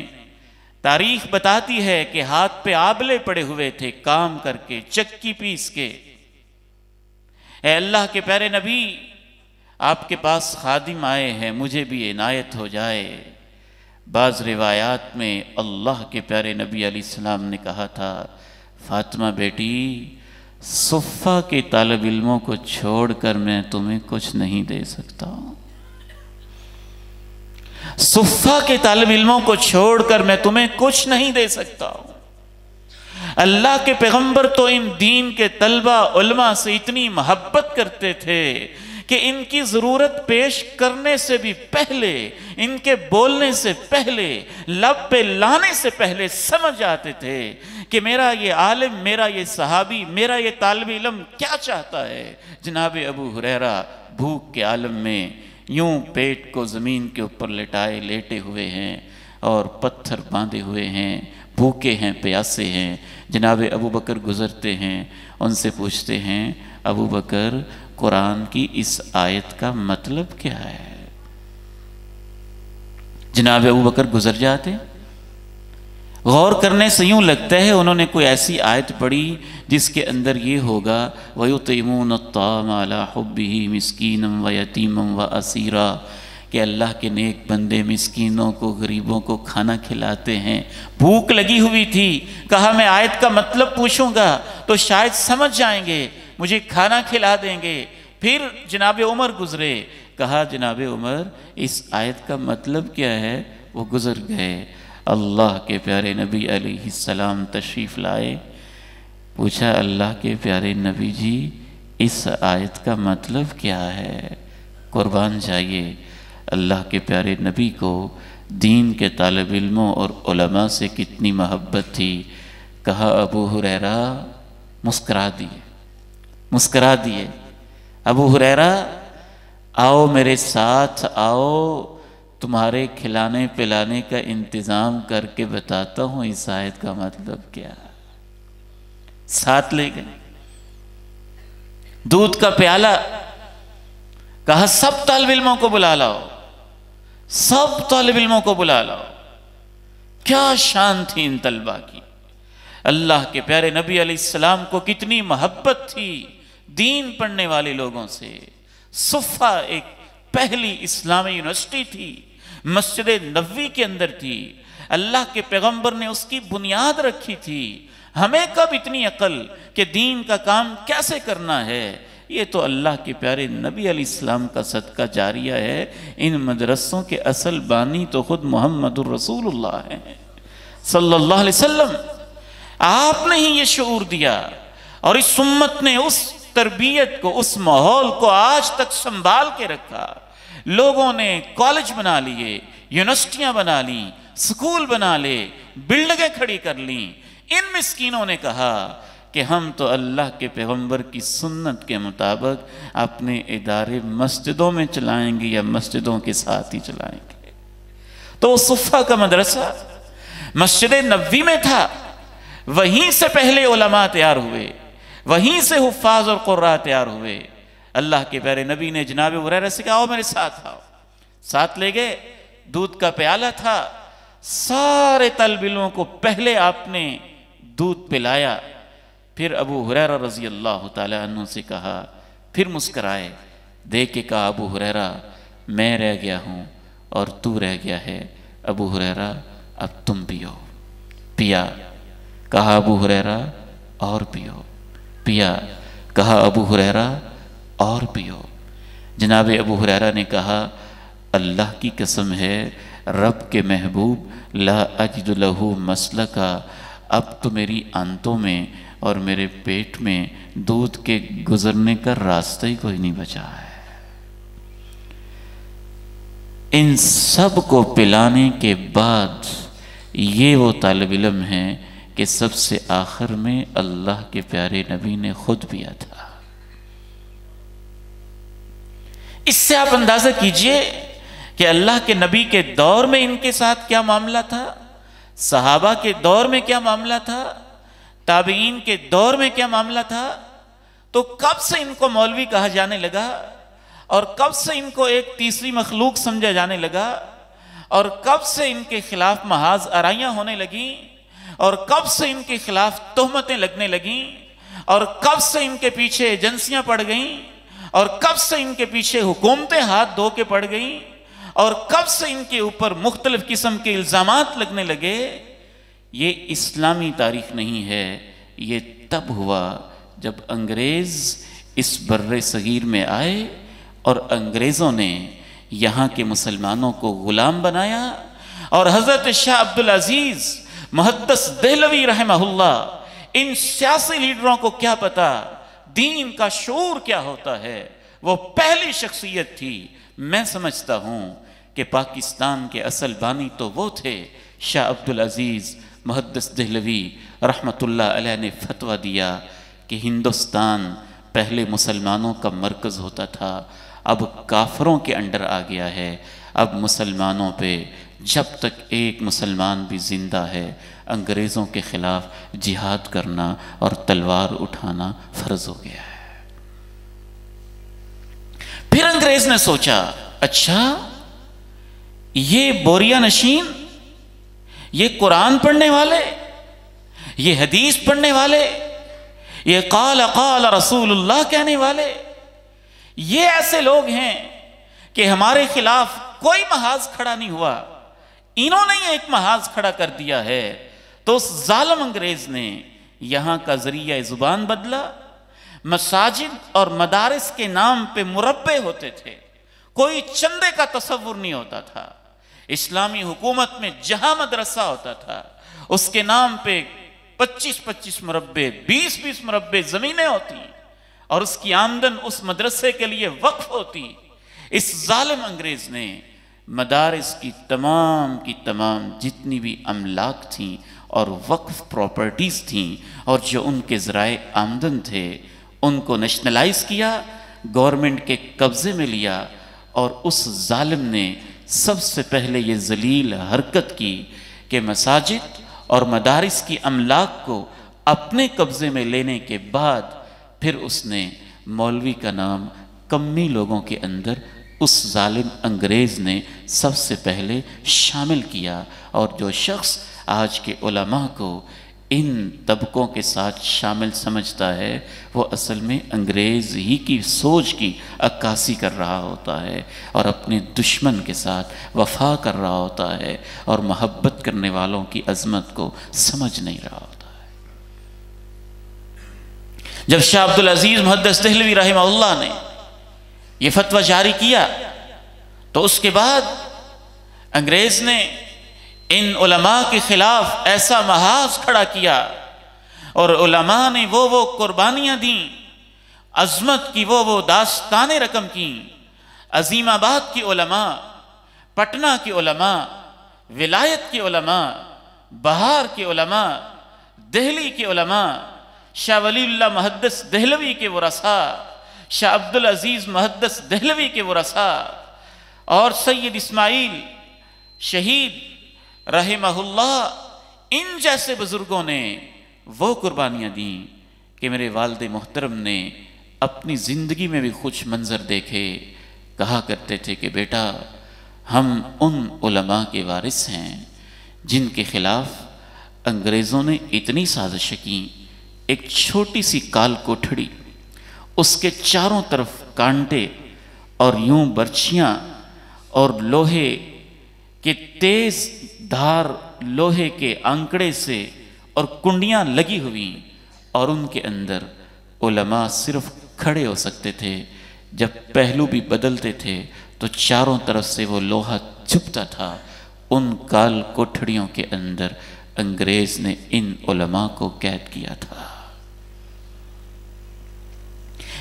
تاریخ بتاتی ہے کہ ہاتھ پہ آبلے پڑے ہوئے تھے، کام کر کے چکی پیس کے، اے اللہ کے پیارے نبی آپ کے پاس خادم آئے ہیں، مجھے بھی عنایت ہو جائے۔ بعض روایات میں اللہ کے پیارے نبی علیہ السلام نے کہا تھا، فاطمہ بیٹی صفہ کے طالب علموں کو چھوڑ کر میں تمہیں کچھ نہیں دے سکتا ہوں، صفہ کے طالب علموں کو چھوڑ کر میں تمہیں کچھ نہیں دے سکتا ہوں۔ اللہ کے پیغمبر تو ان دین کے طلبہ علماء سے اتنی محبت کرتے تھے کہ ان کی ضرورت پیش کرنے سے بھی پہلے، ان کے بولنے سے پہلے، لب پہ لانے سے پہلے سمجھ آتے تھے کہ میرا یہ عالم، میرا یہ صحابی، میرا یہ طالب علم کیا چاہتا ہے۔ جناب ابو ہریرہ بھوک کے عالم میں یوں پیٹ کو زمین کے اوپر لٹائے لیٹے ہوئے ہیں اور پتھر باندھے ہوئے ہیں، بھوکے ہیں، پیاسے ہیں۔ جناب ابو بکر گزرتے ہیں، ان سے پوچھتے ہیں، ابو بکر قرآن کی اس آیت کا مطلب کیا ہے؟ جناب ابو بکر گزر جاتے، غور کرنے سے یوں لگتا ہے انہوں نے کوئی ایسی آیت پڑھی جس کے اندر یہ ہوگا وَيُطْعِمُونَ الطَّعَامَ عَلَىٰ حُبِّهِ مِسْكِينًا وَيَتِيمًا وَأَسِيرًا، کہ اللہ کے نیک بندے مسکینوں کو، غریبوں کو کھانا کھلاتے ہیں۔ بھوک لگی ہوئی تھی، کہا میں آیت کا مطلب پوچھوں گا تو شاید سمجھ جائیں گے، مجھے کھانا کھلا دیں گے۔ پھر جناب عمر گزرے، کہا جناب عمر اس آیت کا مطلب کیا ہے؟ وہ گزر گئے۔ اللہ کے پیارے نبی علیہ السلام تشریف لائے، پوچھا اللہ کے پیارے نبی جی اس آیت کا مطلب کیا ہے؟ قربان جائیے، اللہ کے پیارے نبی کو دین کے طالب علموں اور علماء سے کتنی محبت تھی۔ کہا ابو ہریرہ، مسکرا دیے، ابو ہریرہ آؤ میرے ساتھ آؤ، تمہارے کھلانے پلانے کا انتظام کر کے بتاتا ہوں اس آیت کا مطلب کیا۔ ساتھ لے گئے، دودھ کا پیالہ، کہا سب طالب علموں کو بلا لاؤ، سب طالب علموں کو بلا لاؤ۔ کیا شان تھی ان طلبہ کی، اللہ کے پیارے نبی علیہ السلام کو کتنی محبت تھی دین پڑھنے والے لوگوں سے۔ صفہ ایک پہلی اسلامی یونیورسٹی تھی، مسجد نبوی کے اندر تھی، اللہ کے پیغمبر نے اس کی بنیاد رکھی تھی۔ ہمیں کب اتنی عقل کہ دین کا کام کیسے کرنا ہے؟ یہ تو اللہ کے پیارے نبی علیہ السلام کا صدقہ جاریہ ہے۔ ان مدرسوں کے اصل بانی تو خود محمد الرسول اللہ ہیں صلی اللہ علیہ وسلم۔ آپ نے ہی یہ شعور دیا اور اس امت نے اس تربیت کو، اس ماحول کو آج تک سنبھال کے رکھا۔ لوگوں نے کالج بنا لیے، یونیورسٹیاں بنا لیں، سکول بنا لے، بلڈنگیں کھڑی کر لیں۔ ان مسکینوں نے کہا کہ ہم تو اللہ کے پیغمبر کی سنت کے مطابق اپنے ادارے مسجدوں میں چلائیں گے یا مسجدوں کے ساتھ ہی چلائیں گے۔ تو صفہ کا مدرسہ مسجد نبوی میں تھا، وہیں سے پہلے علماء تیار ہوئے، وہیں سے حفاظ اور قراء تیار ہوئے۔ اللہ کے پیارے نبی نے جناب ہریرہ سے کہا آؤ میرے ساتھ آؤ، ساتھ لے گئے، دودھ کا پیالہ تھا، سارے طالب علموں کو پہلے آپ نے دودھ پلایا۔ پھر ابو ہریرہ رضی اللہ تعالیٰ عنہ سے کہا، پھر مسکرائے، دیکھ کے کہا ابو ہریرہ میں رہ گیا ہوں اور تو رہ گیا ہے، ابو ہریرہ اب تم پیو۔ پیا، کہا ابو ہریرہ اور پیو، پیا، کہا ابو ہریرہ اور پیو۔ جناب ابو ہریرہ نے کہا اللہ کی قسم ہے رب کے محبوب، لا اجد لہ مسلکا، اب تو میری آنتوں میں اور میرے پیٹ میں دودھ کے گزرنے کا راستہ ہی کوئی نہیں بچا ہے۔ ان سب کو پلانے کے بعد یہ وہ طالب علم ہیں کہ سب سے آخر میں اللہ کے پیارے نبی نے خود پیا تھا۔ اس سے آپ اندازہ کیجئے کہ اللہ کے نبی کے دور میں ان کے ساتھ کیا معاملہ تھا، صحابہ کے دور میں کیا معاملہ تھا، تابعین کے دور میں کیا معاملہ تھا۔ تو کب سے ان کو مولوی کہا جانے لگا، اور کب سے ان کو ایک تیسری مخلوق سمجھا جانے لگا، اور کب سے ان کے خلاف محاذ آرائیاں ہونے لگیں، اور کب سے ان کے خلاف تہمتیں لگنے لگیں، اور کب سے ان کے پیچھے ایجنسیاں پڑ گئیں، اور کب سے ان کے پیچھے حکومتیں ہاتھ دھو کے پڑ گئیں، اور کب سے ان کے اوپر مختلف قسم کے الزامات لگنے لگے۔ یہ اسلامی تاریخ نہیں ہے، یہ تب ہوا جب انگریز اس بر صغیر میں آئے اور انگریزوں نے یہاں کے مسلمانوں کو غلام بنایا، اور حضرت شاہ عبدالعزیز محدث دہلوی رحمہ اللہ، ان سیاسی لیڈروں کو کیا پتا دین کا شعور کیا ہوتا ہے، وہ پہلی شخصیت تھی۔ میں سمجھتا ہوں کہ پاکستان کے اصل بانی تو وہ تھے، شاہ عبدالعزیز محدث دہلوی رحمۃ اللہ علیہ نے فتویٰ دیا کہ ہندوستان پہلے مسلمانوں کا مرکز ہوتا تھا، اب کافروں کے انڈر آ گیا ہے، اب مسلمانوں پہ جب تک ایک مسلمان بھی زندہ ہے انگریزوں کے خلاف جہاد کرنا اور تلوار اٹھانا فرض ہو گیا ہے۔ پھر انگریز نے سوچا اچھا یہ بوریا نشین، یہ قرآن پڑھنے والے، یہ حدیث پڑھنے والے، یہ قال قال رسول اللہ کہنے والے، یہ ایسے لوگ ہیں کہ ہمارے خلاف کوئی محاذ کھڑا نہیں ہوا، انہوں نے ایک محاذ کھڑا کر دیا ہے۔ تو اس ظالم انگریز نے یہاں کا ذریعہ زبان بدلا، مساجد اور مدارس کے نام پہ مربع ہوتے تھے، کوئی چندے کا تصور نہیں ہوتا تھا۔ اسلامی حکومت میں جہاں مدرسہ ہوتا تھا اس کے نام پہ 25-25 مربع، 20-20 مربع زمینیں ہوتی اور اس کی آمدن اس مدرسے کے لیے وقف ہوتی۔ اس ظالم انگریز نے مدارس کی تمام جتنی بھی املاک تھیں اور وقف پراپرٹیز تھیں اور جو ان کے ذرائع آمدن تھے ان کو نیشنلائز کیا، گورنمنٹ کے قبضے میں لیا، اور اس ظالم نے سب سے پہلے یہ ذلیل حرکت کی کہ مساجد اور مدارس کی املاک کو اپنے قبضے میں لینے کے بعد پھر اس نے مولوی کا نام کمی لوگوں کے اندر اس ظالم انگریز نے سب سے پہلے شامل کیا۔ اور جو شخص آج کے علماء کو ان طبقوں کے ساتھ شامل سمجھتا ہے وہ اصل میں انگریز ہی کی سوچ کی عکاسی کر رہا ہوتا ہے اور اپنے دشمن کے ساتھ وفا کر رہا ہوتا ہے اور محبت کرنے والوں کی عظمت کو سمجھ نہیں رہا ہوتا ہے۔ جب شاہ عبدالعزیز محدث دہلوی رحمہ اللہ نے یہ فتویٰ جاری کیا تو اس کے بعد انگریز نے ان علماء کے خلاف ایسا محاذ کھڑا کیا اور علماء نے وہ قربانیاں دیں، عظمت کی وہ داستانیں رقم کی۔ عظیم آباد کی علماء، پٹنہ کی علماء، ولایت کی علماء، بہار کی علماء، دہلی کی علماء، شاہ ولی اللہ محدث دہلوی کے ورثاء، شاہ عبدالعزیز محدث دہلوی کے ورثاء اور سید اسماعیل شہید رحمہ اللہ، ان جیسے بزرگوں نے وہ قربانیاں دیں کہ میرے والد محترم نے اپنی زندگی میں بھی کچھ منظر دیکھے۔ کہا کرتے تھے کہ بیٹا ہم ان علماء کے وارث ہیں جن کے خلاف انگریزوں نے اتنی سازشیں کی، ایک چھوٹی سی کال کوٹھڑی، اس کے چاروں طرف کانٹے اور یوں برچیاں اور لوہے کے تیز دھار لوہے کے آنکڑے سے اور کنڈیاں لگی ہوئی، اور ان کے اندر علماء صرف کھڑے ہو سکتے تھے۔ جب پہلو بھی بدلتے تھے تو چاروں طرف سے وہ لوہا چھپتا تھا۔ ان کال کوٹھڑیوں کے اندر انگریز نے ان علماء کو قید کیا تھا۔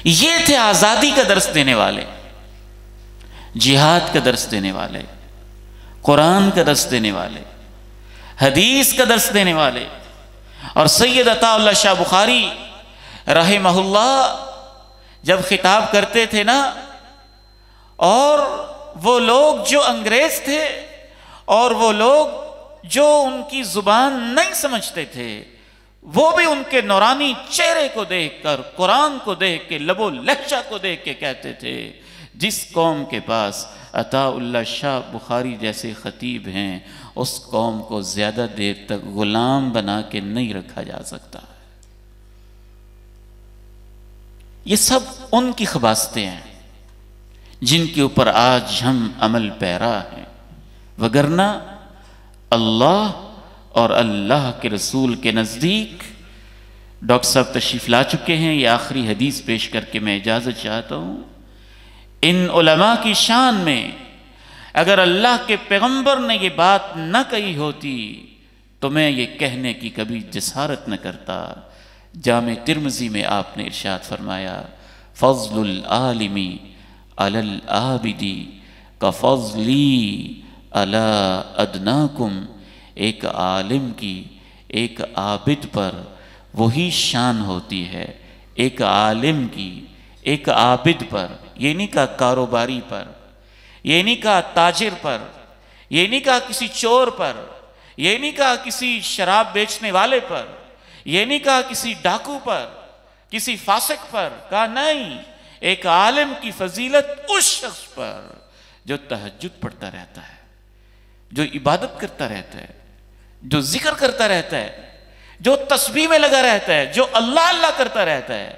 یہ تھے آزادی کا درس دینے والے، جہاد کا درس دینے والے، قرآن کا درس دینے والے، حدیث کا درس دینے والے۔ اور سید عطا اللہ شاہ بخاری رحمہ اللہ جب خطاب کرتے تھے نا، اور وہ لوگ جو انگریز تھے اور وہ لوگ جو ان کی زبان نہیں سمجھتے تھے، وہ بھی ان کے نورانی چہرے کو دیکھ کر، قرآن کو دیکھ کے، لب و لہجہ کو دیکھ کے کہتے تھے، جس قوم کے پاس عطا اللہ شاہ بخاری جیسے خطیب ہیں، اس قوم کو زیادہ دیر تک غلام بنا کے نہیں رکھا جا سکتا۔ یہ سب ان کی خباستیں ہیں جن کے اوپر آج ہم عمل پیرا ہیں، وگرنہ اللہ اور اللہ کے رسول کے نزدیک ڈاکٹر صاحب تشریف لا چکے ہیں۔ یہ آخری حدیث پیش کر کے میں اجازت چاہتا ہوں۔ ان علماء کی شان میں اگر اللہ کے پیغمبر نے یہ بات نہ کہی ہوتی تو میں یہ کہنے کی کبھی جسارت نہ کرتا۔ جامع ترمذی میں آپ نے ارشاد فرمایا، فضل العالمی علی العابدی کفضلی علی ادناکم۔ ایک عالم کی ایک عابد پر وہی شان ہوتی ہے، ایک عالم کی ایک عابد پر، یہ نہیں کہا کاروباری پر، یہ نہیں کہا تاجر پر، یہ نہیں کہا کسی چور پر، یہ نہیں کہا کسی شراب بیچنے والے پر، یہ نہیں کہا کسی ڈاکو پر، کسی فاسق پر، کہا نہیں، ایک عالم کی فضیلت اس شخص پر جو تہجد پڑھتا رہتا ہے، جو عبادت کرتا رہتا ہے، جو ذکر کرتا رہتا ہے، جو تسبیح میں لگا رہتا ہے، جو اللہ اللہ کرتا رہتا ہے۔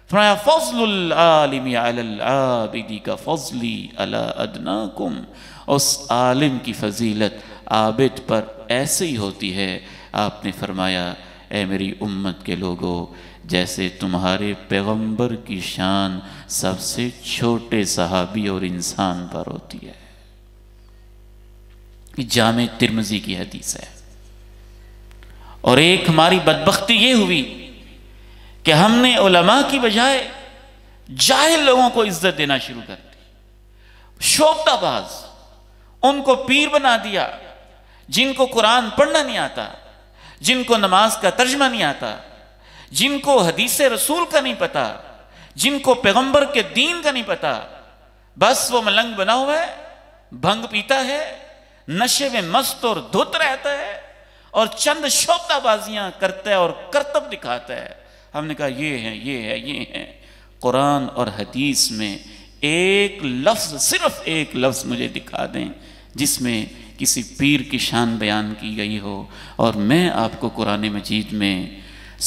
فرمایا فضل العالم علی العابد کا فضلی علی ادناکم۔ اس عالم کی فضیلت عابد پر ایسے ہی ہوتی ہے۔ آپ نے فرمایا اے میری امت کے لوگوں، جیسے تمہارے پیغمبر کی شان سب سے چھوٹے صحابی اور انسان پر ہوتی ہے۔ یہ جامع ترمذی کی حدیث ہے۔ اور ایک ہماری بدبختی یہ ہوئی کہ ہم نے علماء کی بجائے جاہل لوگوں کو عزت دینا شروع کر دی، شوختا باز، ان کو پیر بنا دیا، جن کو قرآن پڑھنا نہیں آتا، جن کو نماز کا ترجمہ نہیں آتا، جن کو حدیث رسول کا نہیں پتا، جن کو پیغمبر کے دین کا نہیں پتا، بس وہ ملنگ بنا ہوا ہے، بھنگ پیتا ہے، نشے میں مست اور دھت رہتا ہے، اور چند شوختا بازیاں کرتا ہے اور کرتب دکھاتا ہے۔ ہم نے کہا یہ ہے، یہ ہے، یہ ہے۔ قرآن اور حدیث میں ایک لفظ، صرف ایک لفظ مجھے دکھا دیں جس میں کسی پیر کی شان بیان کی گئی ہو، اور میں آپ کو قرآن مجید میں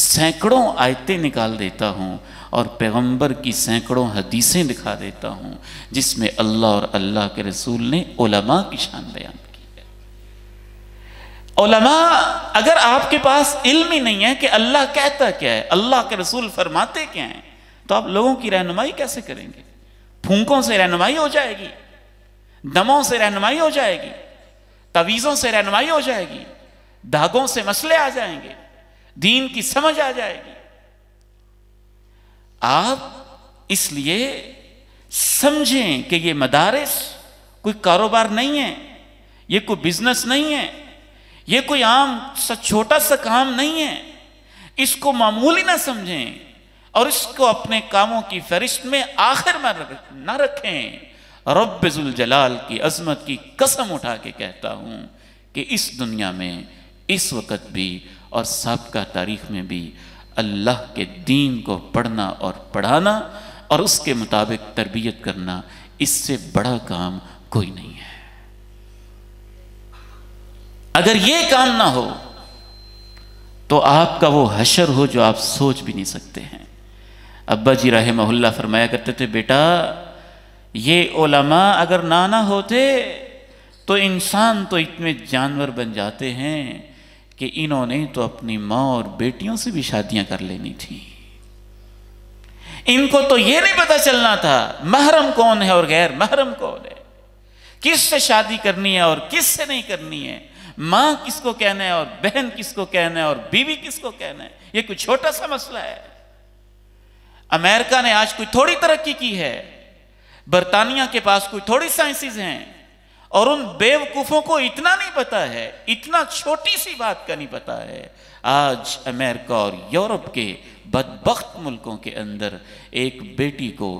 سینکڑوں آیتیں نکال دیتا ہوں اور پیغمبر کی سینکڑوں حدیثیں دکھا دیتا ہوں جس میں اللہ اور اللہ کے رسول نے علماء کی شان بیان کی ہے۔ علماء، اگر آپ کے پاس علم ہی نہیں ہے کہ اللہ کہتا کیا ہے، اللہ کے رسول فرماتے کیا ہیں، تو آپ لوگوں کی رہنمائی کیسے کریں گے؟ پھونکوں سے رہنمائی ہو جائے گی، دموں سے رہنمائی ہو جائے گی، تعویذوں سے رہنمائی ہو جائے گی، دھاگوں سے مسئلے آ جائیں گے، دین کی سمجھ آ جائے گی۔ آپ اس لیے سمجھیں کہ یہ مدارس کوئی کاروبار نہیں ہے، یہ کوئی بزنس نہیں ہے، یہ کوئی عام سا چھوٹا سا کام نہیں ہے۔ اس کو معمولی نہ سمجھیں اور اس کو اپنے کاموں کی فہرست میں آخر میں نہ رکھیں۔ رب ذوالجلال کی عظمت کی قسم اٹھا کے کہتا ہوں کہ اس دنیا میں اس وقت بھی اور سابقہ تاریخ میں بھی اللہ کے دین کو پڑھنا اور پڑھانا اور اس کے مطابق تربیت کرنا، اس سے بڑا کام کوئی نہیں ہے۔ اگر یہ کام نہ ہو تو آپ کا وہ حشر ہو جو آپ سوچ بھی نہیں سکتے ہیں۔ ابا جی رحمہ اللہ فرمایا کرتے تھے، بیٹا یہ علماء اگر نہ ہوتے تو انسان تو اتنے جانور بن جاتے ہیں کہ انہوں نے تو اپنی ماں اور بیٹیوں سے بھی شادیاں کر لینی تھی۔ ان کو تو یہ نہیں پتہ چلنا تھا محرم کون ہے اور غیر محرم کون ہے، کس سے شادی کرنی ہے اور کس سے نہیں کرنی ہے، ماں کس کو کہنا ہے اور بہن کس کو کہنا ہے اور بیوی کس کو کہنا ہے۔ یہ کوئی چھوٹا سا مسئلہ ہے۔ امریکہ نے آج کوئی تھوڑی ترقی کی ہے، برطانیہ کے پاس کوئی تھوڑی سائنسز ہیں، اور ان بیوقوفوں کو اتنا نہیں پتا ہے، اتنا چھوٹی سی بات کا نہیں پتا ہے۔ آج امریکہ اور یورپ کے بدبخت ملکوں کے اندر ایک بیٹی کو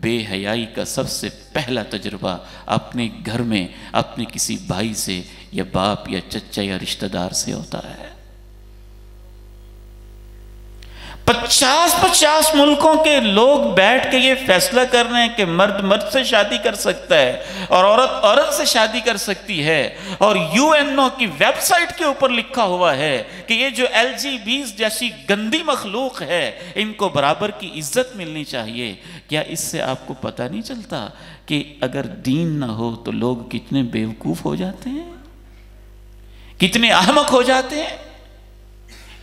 بے حیائی کا سب سے پہلا تجربہ اپنے گھر میں اپنے کسی بھائی سے یا باپ یا چچا یا رشتہ دار سے ہوتا ہے۔ 50 ملکوں کے لوگ بیٹھ کے یہ فیصلہ کر رہے ہیں کہ مرد مرد سے شادی کر سکتا ہے اور عورت عورت سے شادی کر سکتی ہے، اور UN کی ویب سائٹ کے اوپر لکھا ہوا ہے کہ یہ جو LGBT جیسی گندی مخلوق ہے ان کو برابر کی عزت ملنی چاہیے۔ کیا اس سے آپ کو پتہ نہیں چلتا کہ اگر دین نہ ہو تو لوگ کتنے بیوقوف ہو جاتے ہیں، کتنے احمق ہو جاتے ہیں؟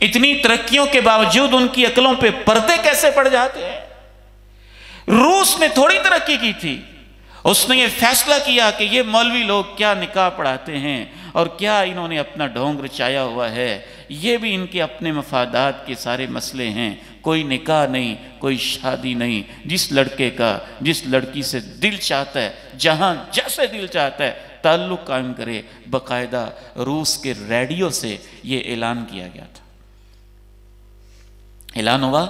اتنی ترقیوں کے باوجود ان کی عقلوں پہ پردے کیسے پڑ جاتے ہیں؟ روس نے تھوڑی ترقی کی تھی، اس نے یہ فیصلہ کیا کہ یہ مولوی لوگ کیا نکاح پڑھاتے ہیں اور کیا انہوں نے اپنا ڈھونگ رچایا ہوا ہے، یہ بھی ان کے اپنے مفادات کے سارے مسئلے ہیں، کوئی نکاح نہیں، کوئی شادی نہیں، جس لڑکے کا جس لڑکی سے دل چاہتا ہے، جہاں جیسے دل چاہتا ہے تعلق قائم کرے۔ باقاعدہ روس کے ریڈیو سے یہ اعلان کیا گیا تھا، اعلان ہوا۔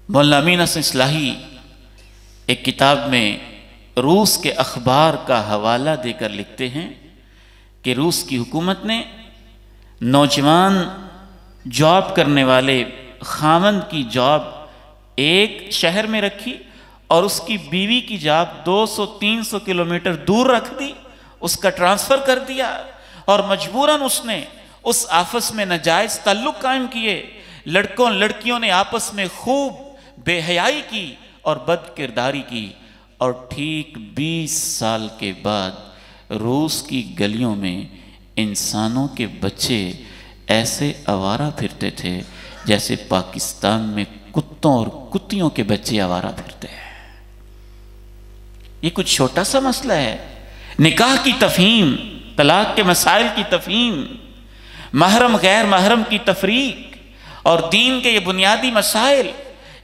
مولانا امین حسن اصلاحی ایک کتاب میں روس کے اخبار کا حوالہ دے کر لکھتے ہیں کہ روس کی حکومت نے نوجوان جاب کرنے والے خاوند کی جاب ایک شہر میں رکھی اور اس کی بیوی کی جاب 200-300 کلومیٹر دور رکھ دی، اس کا ٹرانسفر کر دیا، اور مجبوراً اس نے اس آپس میں ناجائز تعلق قائم کیے۔ لڑکوں لڑکیوں نے آپس میں خوب بے حیائی کی اور بد کرداری کی، اور ٹھیک 20 سال کے بعد روس کی گلیوں میں انسانوں کے بچے ایسے آوارہ پھرتے تھے جیسے پاکستان میں کتوں اور کتیوں کے بچے آوارہ پھرتے ہیں۔ یہ کچھ چھوٹا سا مسئلہ ہے؟ نکاح کی تفہیم، طلاق کے مسائل کی تفہیم، محرم غیر محرم کی تفریق اور دین کے یہ بنیادی مسائل،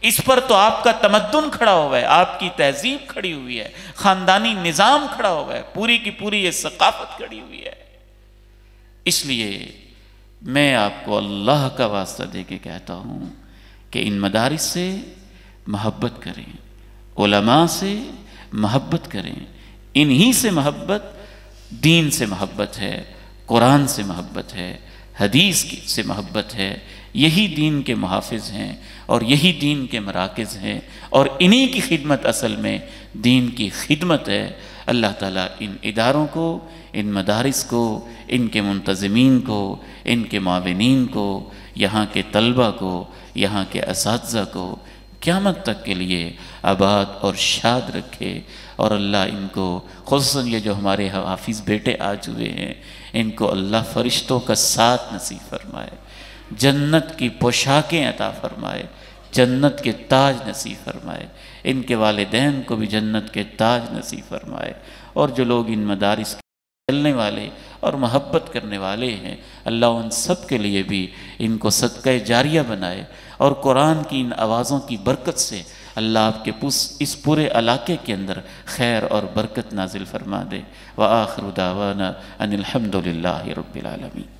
اس پر تو آپ کا تمدن کھڑا ہوا ہے، آپ کی تہذیب کھڑی ہوئی ہے، خاندانی نظام کھڑا ہوا ہے، پوری کی پوری یہ ثقافت کھڑی ہوئی ہے۔ اس لیے میں آپ کو اللہ کا واسطہ دے کے کہتا ہوں کہ ان مدارس سے محبت کریں، علماء سے محبت کریں، انہی سے محبت، دین سے محبت ہے، قرآن سے محبت ہے، حدیث سے محبت ہے، یہی دین کے محافظ ہیں اور یہی دین کے مراکز ہیں، اور انہی کی خدمت اصل میں دین کی خدمت ہے۔ اللہ تعالیٰ ان اداروں کو، ان مدارس کو، ان کے منتظمین کو، ان کے معاونین کو، یہاں کے طلبہ کو، یہاں کے اساتذہ کو قیامت تک کے لیے آباد اور شاد رکھے، اور اللہ ان کو، خصوصاً یہ جو ہمارے حافظ بیٹے آج ہوئے ہیں، ان کو اللہ فرشتوں کا ساتھ نصیب فرمائے، جنت کی پوشاکیں عطا فرمائے، جنت کے تاج نصیب فرمائے، ان کے والدین کو بھی جنت کے تاج نصیب فرمائے، اور جو لوگ ان مدارس کے چلنے والے اور محبت کرنے والے ہیں، اللہ ان سب کے لیے بھی ان کو صدقہ جاریہ بنائے، اور قرآن کی ان آوازوں کی برکت سے اللہ آپ کے اس پورے علاقے کے اندر خیر اور برکت نازل فرما دے۔ وآخر دعوانا ان الحمد للہ رب العالمین۔